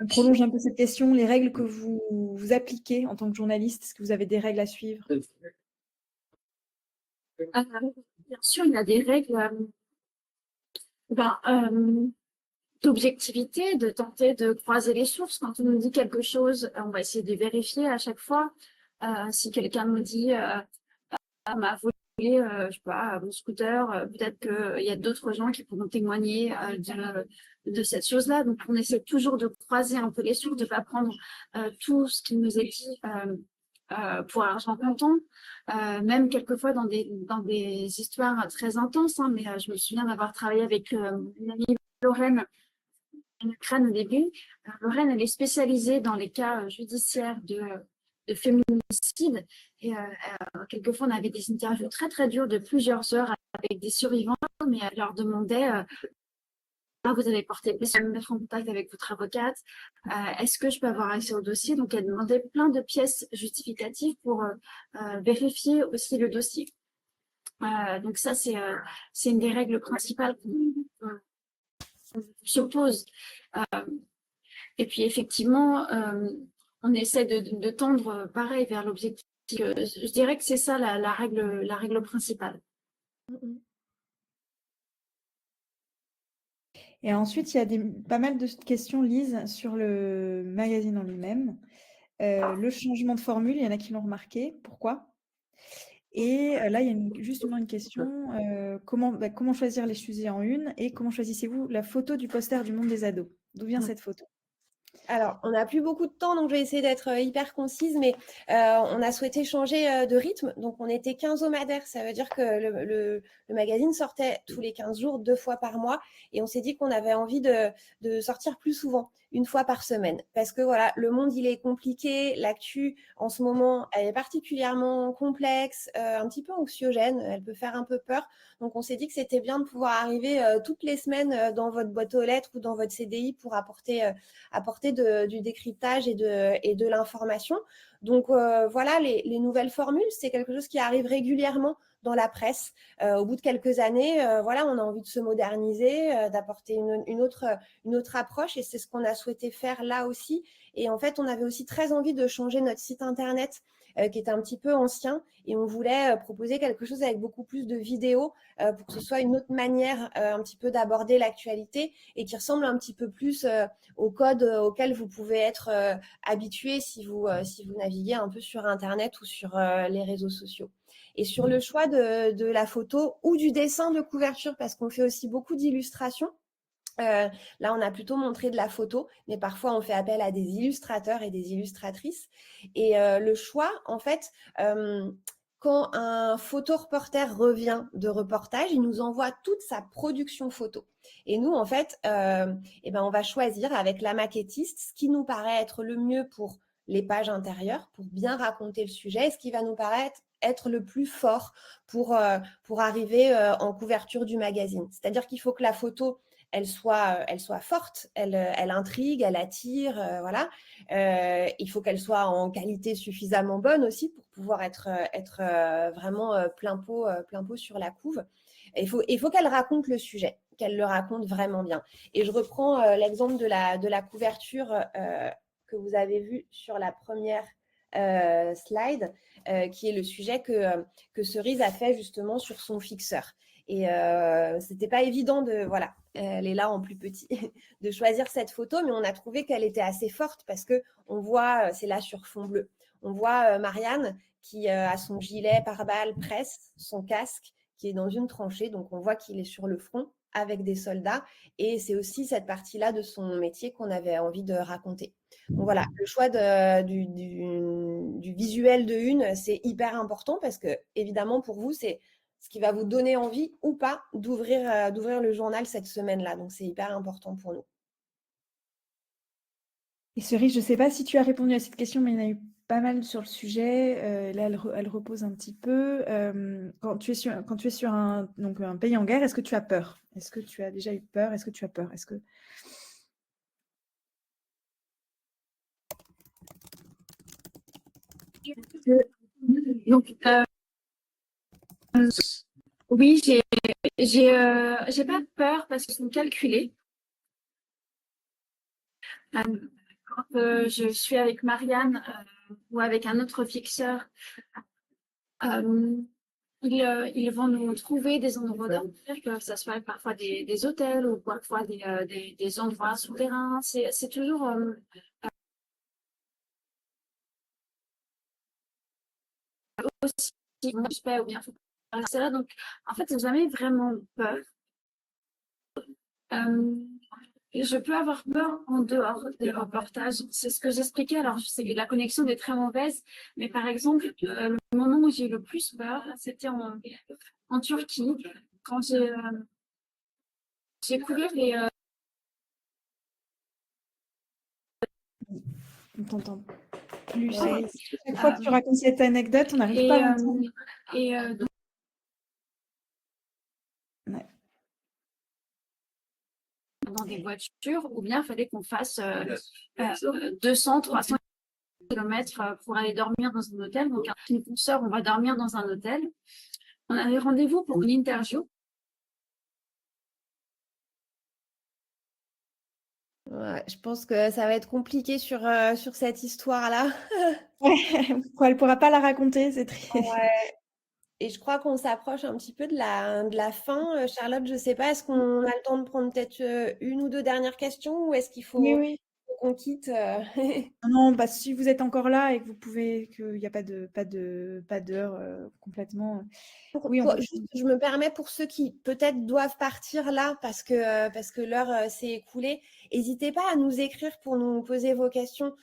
on prolonge un peu cette question, les règles que vous appliquez en tant que journaliste. Est-ce que vous avez des règles à suivre? Bien sûr, il y a des règles d'objectivité, de tenter de croiser les sources. Quand on nous dit quelque chose, on va essayer de vérifier à chaque fois. Si quelqu'un me dit m'a volé, je sais pas, mon scooter, peut-être qu'il y a d'autres gens qui pourront témoigner de cette chose-là. Donc, on essaie toujours de croiser un peu les sources, de ne pas prendre tout ce qui nous est dit pour argent comptant, même quelquefois dans des histoires très intenses. Hein, mais je me souviens d'avoir travaillé avec une amie Lorraine en Ukraine au début. Lorraine, elle est spécialisée dans les cas judiciaires de féminicide. Et quelquefois, on avait des interviews très, très dures de plusieurs heures avec des survivants, mais elle leur demandait vous avez porté plainte, me mettre en contact avec votre avocate. Est-ce que je peux avoir accès au dossier? Donc, elle demandait plein de pièces justificatives pour vérifier aussi le dossier. Donc, ça, c'est une des règles principales qu'on se pose. Et puis, effectivement, on essaie de tendre pareil vers l'objectif. Je dirais que c'est ça la règle principale. Et ensuite, il y a pas mal de questions, Lise, sur le magazine en lui-même. Le changement de formule, il y en a qui l'ont remarqué. Pourquoi? Et là, il y a justement une question. Comment choisir les sujets en une et comment choisissez-vous la photo du poster du monde des ados? D'où vient cette photo? Alors, on n'a plus beaucoup de temps, donc je vais essayer d'être hyper concise, mais on a souhaité changer de rythme. Donc, on était quinzomadaire. Ça veut dire que le magazine sortait tous les 15 jours, 2 fois par mois. Et on s'est dit qu'on avait envie de sortir plus souvent, 1 fois par semaine. Parce que voilà, le monde, il est compliqué. L'actu, en ce moment, elle est particulièrement complexe, un petit peu anxiogène. Elle peut faire un peu peur. Donc, on s'est dit que c'était bien de pouvoir arriver toutes les semaines dans votre boîte aux lettres ou dans votre CDI pour apporter du décryptage et de l'information. Donc voilà, les nouvelles formules, c'est quelque chose qui arrive régulièrement dans la presse. Au bout de quelques années, voilà, on a envie de se moderniser, d'apporter une autre approche, et c'est ce qu'on a souhaité faire là aussi. Et en fait, on avait aussi très envie de changer notre site internet qui était un petit peu ancien, et on voulait proposer quelque chose avec beaucoup plus de vidéos pour que ce soit une autre manière un petit peu d'aborder l'actualité et qui ressemble un petit peu plus au code auquel vous pouvez être habitué si vous naviguez un peu sur Internet ou sur les réseaux sociaux. Et sur le choix de la photo ou du dessin de couverture, parce qu'on fait aussi beaucoup d'illustrations. Là, on a plutôt montré de la photo, mais parfois on fait appel à des illustrateurs et des illustratrices. Et le choix, en fait, quand un photoreporter revient de reportage, il nous envoie toute sa production photo. Et nous, en fait, on va choisir avec la maquettiste ce qui nous paraît être le mieux pour les pages intérieures, pour bien raconter le sujet, et ce qui va nous paraître être le plus fort pour arriver en couverture du magazine. C'est-à-dire qu'il faut que la photo elle soit forte, elle intrigue, elle attire, voilà. Il faut qu'elle soit en qualité suffisamment bonne aussi pour pouvoir être vraiment plein pot sur la couve. Il faut qu'elle raconte le sujet, qu'elle le raconte vraiment bien. Et je reprends l'exemple de la couverture que vous avez vu sur la première slide, qui est le sujet que Cerise a fait justement sur son fixeur. Et c'était pas évident elle est là en plus petit, de choisir cette photo, mais on a trouvé qu'elle était assez forte parce que on voit, c'est là sur fond bleu, on voit Marianne qui a son gilet pare-balles presse, son casque qui est dans une tranchée, donc on voit qu'il est sur le front avec des soldats. Et c'est aussi cette partie-là de son métier qu'on avait envie de raconter. Donc voilà, le choix du visuel de une, c'est hyper important parce que, évidemment, pour vous, c'est ce qui va vous donner envie ou pas d'ouvrir le journal cette semaine-là. Donc, c'est hyper important pour nous. Et Cerise, je ne sais pas si tu as répondu à cette question, mais il y en a eu pas mal sur le sujet. Là, elle repose un petit peu. Quand tu es sur un pays en guerre, est-ce que tu as peur? Est-ce que tu as déjà eu peur? Est-ce que tu as peur? Donc, oui, j'ai pas peur parce qu'ils sont calculés. Quand je suis avec Marianne ou avec un autre fixeur, ils vont nous trouver des endroits dormir, que ce soit parfois des hôtels ou parfois des endroits souterrains. C'est toujours aussi suspect ou bien c'est là. Donc, en fait, j'ai jamais vraiment peur. Je peux avoir peur en dehors des reportages. C'est ce que j'expliquais. Alors, je sais que la connexion est très mauvaise, mais par exemple, le moment où j'ai eu le plus peur, c'était en Turquie, quand j'ai couvert les. On t'entend plus. Ouais. Chaque fois que tu racontes cette anecdote, on n'arrive pas à l'entendre. Donc, Ouais. dans des voitures, ou bien il fallait qu'on fasse 200, 300 km pour aller dormir dans un hôtel. Donc, une consoeur, on va dormir dans un hôtel. On avait rendez-vous pour une interview. Ouais, je pense que ça va être compliqué sur cette histoire-là. Ouais, elle ne pourra pas la raconter, c'est triste. Ouais. Et je crois qu'on s'approche un petit peu de la fin. Charlotte, je ne sais pas, est-ce qu'on a le temps de prendre peut-être une ou deux dernières questions ou est-ce qu'il Oui, faut oui. qu'on quitte Non, bah, si vous êtes encore là et que vous pouvez, qu'il n'y a pas d'heure complètement. Oui, on peut. Juste, je me permets pour ceux qui peut-être doivent partir là parce que l'heure s'est écoulée, n'hésitez pas à nous écrire pour nous poser vos questions.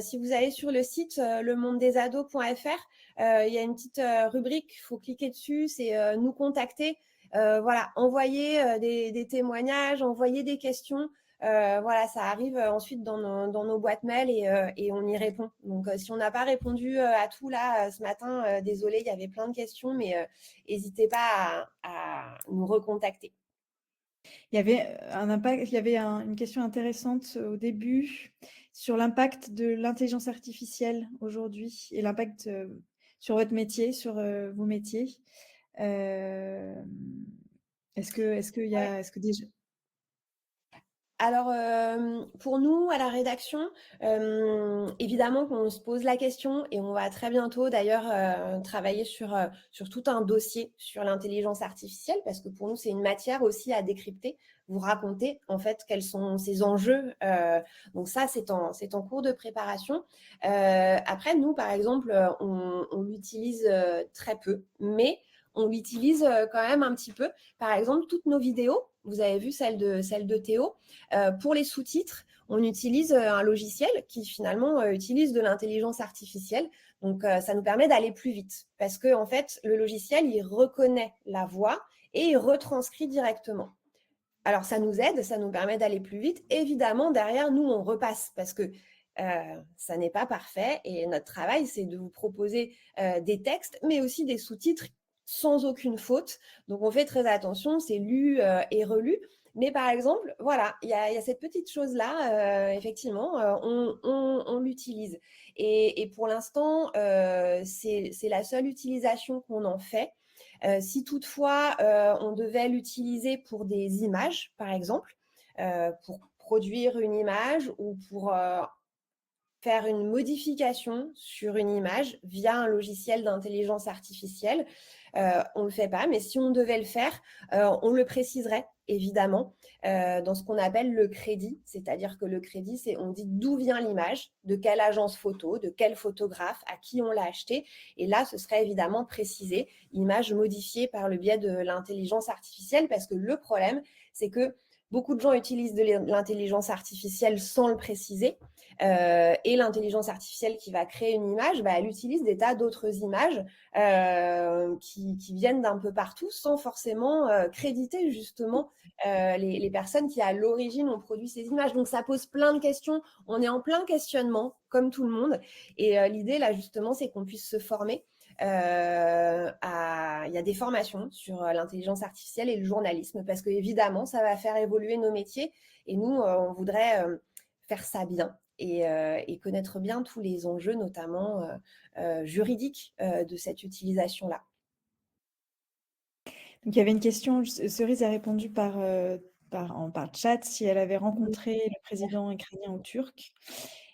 Si vous allez sur le site lemondesados.fr, il y a une petite rubrique, il faut cliquer dessus, c'est nous contacter. Voilà, envoyer des témoignages, envoyer des questions. Voilà, ça arrive ensuite dans nos boîtes mail et on y répond. Donc, si on n'a pas répondu à tout là ce matin, désolé, il y avait plein de questions, mais n'hésitez pas à nous recontacter. Il y avait un impact, il y avait une question intéressante au début sur l'impact de l'intelligence artificielle aujourd'hui et l'impact sur votre métier, sur vos métiers. Est-ce que déjà. Alors, pour nous, à la rédaction, évidemment qu'on se pose la question et on va très bientôt d'ailleurs travailler sur tout un dossier sur l'intelligence artificielle parce que pour nous, c'est une matière aussi à décrypter, vous raconter en fait quels sont ces enjeux. Donc ça, c'est en cours de préparation. Après, nous, par exemple, on l'utilise très peu, mais on l'utilise quand même un petit peu. Par exemple, toutes nos vidéos, vous avez vu celle de Théo, pour les sous-titres, on utilise un logiciel qui finalement utilise de l'intelligence artificielle. Donc, ça nous permet d'aller plus vite parce que en fait, le logiciel, il reconnaît la voix et il retranscrit directement. Alors, ça nous aide, ça nous permet d'aller plus vite. Évidemment, derrière, nous, on repasse parce que ça n'est pas parfait et notre travail, c'est de vous proposer des textes, mais aussi des sous-titres sans aucune faute. Donc, on fait très attention, c'est lu et relu. Mais par exemple, voilà, il y a cette petite chose-là, effectivement, on l'utilise. Et pour l'instant, c'est la seule utilisation qu'on en fait. Si toutefois, on devait l'utiliser pour des images, par exemple, pour produire une image ou pour faire une modification sur une image via un logiciel d'intelligence artificielle, on le fait pas, mais si on devait le faire, on le préciserait évidemment dans ce qu'on appelle le crédit, c'est-à-dire que le crédit, c'est on dit d'où vient l'image, de quelle agence photo, de quel photographe, à qui on l'a acheté, et là ce serait évidemment précisé, image modifiée par le biais de l'intelligence artificielle, parce que le problème, c'est que beaucoup de gens utilisent de l'intelligence artificielle sans le préciser. Et l'intelligence artificielle qui va créer une image, elle utilise des tas d'autres images qui viennent d'un peu partout sans forcément créditer justement les personnes qui à l'origine ont produit ces images. Donc ça pose plein de questions. On est en plein questionnement, comme tout le monde. Et l'idée là justement, c'est qu'on puisse se former. Il y a des formations sur l'intelligence artificielle et le journalisme parce que évidemment ça va faire évoluer nos métiers et nous on voudrait faire ça bien et connaître bien tous les enjeux notamment juridiques de cette utilisation-là. Donc il y avait une question, Cerise a répondu par chat si elle avait rencontré le président ukrainien ou turc.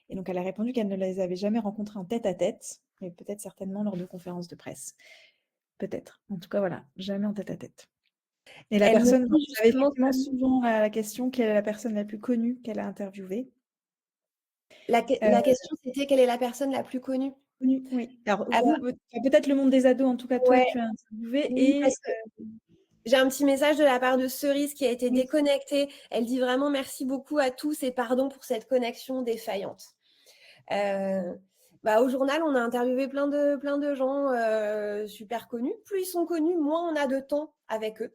Et donc elle a répondu qu'elle ne les avait jamais rencontrés en tête-à-tête, mais peut-être certainement lors de conférences de presse. Peut-être. En tout cas, voilà, jamais en tête-à-tête. Et la personne, vous avez effectivement souvent la question, quelle est la personne la plus connue qu'elle a interviewée? La question, c'était quelle est la personne la plus connue? Oui. Alors, peut-être le monde des ados, en tout cas, toi, tu as interviewé. Oui, j'ai un petit message de la part de Cerise qui a été déconnectée. Elle dit vraiment merci beaucoup à tous et pardon pour cette connexion défaillante. Au journal, on a interviewé plein de gens super connus. Plus ils sont connus, moins on a de temps avec eux.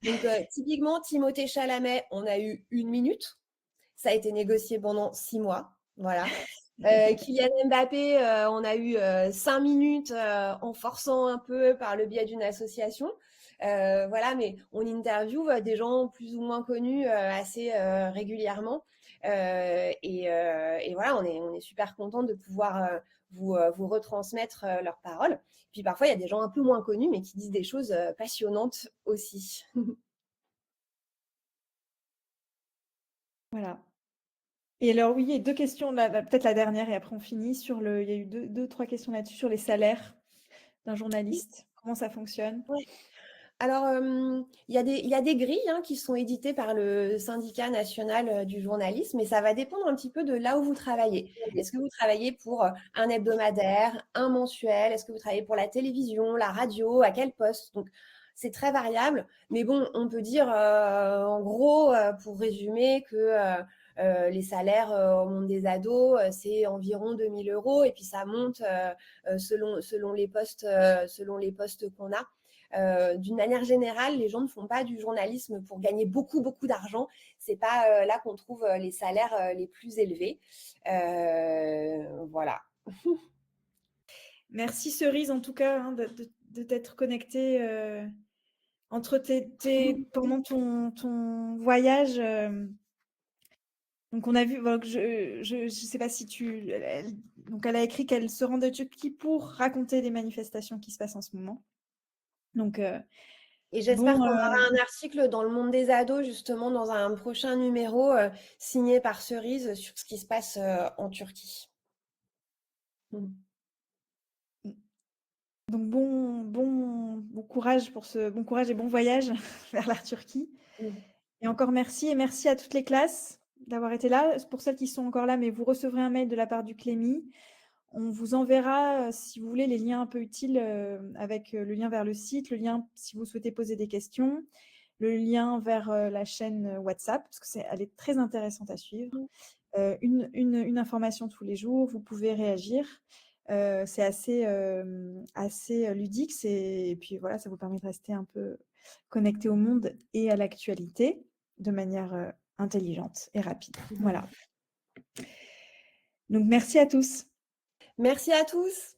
Donc, typiquement, Timothée Chalamet, on a eu 1 minute. Ça a été négocié pendant 6 mois. Voilà. Kylian Mbappé, on a eu 5 minutes en forçant un peu par le biais d'une association. Voilà, mais on interviewe des gens plus ou moins connus assez régulièrement. Et voilà, on est super content de pouvoir vous retransmettre leurs paroles. Puis parfois, il y a des gens un peu moins connus, mais qui disent des choses passionnantes aussi. Voilà. Et alors, oui, il y a 2 questions, peut-être la dernière, et après on finit. Il y a eu 3 questions là-dessus, sur les salaires d'un journaliste. Comment ça fonctionne? Ouais. Alors, il y a des grilles qui sont éditées par le syndicat national du journalisme, et ça va dépendre un petit peu de là où vous travaillez. Est-ce que vous travaillez pour un hebdomadaire, un mensuel? Est-ce que vous travaillez pour la télévision, la radio? À quel poste? Donc, c'est très variable. Mais bon, on peut dire, en gros, pour résumer, que les salaires au monde des ados, c'est environ 2 000 €, et puis ça monte selon les postes qu'on a. D'une manière générale, les gens ne font pas du journalisme pour gagner beaucoup d'argent. C'est pas là qu'on trouve les salaires les plus élevés. Voilà. Merci Cerise, en tout cas, de t'être connectée entre pendant ton voyage. Donc on a vu, je sais pas si donc elle a écrit qu'elle se rend de Turquie pour raconter les manifestations qui se passent en ce moment. Donc et j'espère qu'on aura un article dans le monde des ados, justement, dans un prochain numéro signé par Cerise sur ce qui se passe en Turquie. Donc bon courage bon courage et bon voyage vers la Turquie. Et encore merci, et merci à toutes les classes d'avoir été là. Pour celles qui sont encore là, mais vous recevrez un mail de la part du Clémy. On vous enverra, si vous voulez, les liens un peu utiles avec le lien vers le site, le lien si vous souhaitez poser des questions, le lien vers la chaîne WhatsApp, parce que elle est très intéressante à suivre. Une information tous les jours, vous pouvez réagir. C'est assez ludique, et puis voilà, ça vous permet de rester un peu connecté au monde et à l'actualité de manière intelligente et rapide. Voilà. Donc merci à tous. Merci à tous.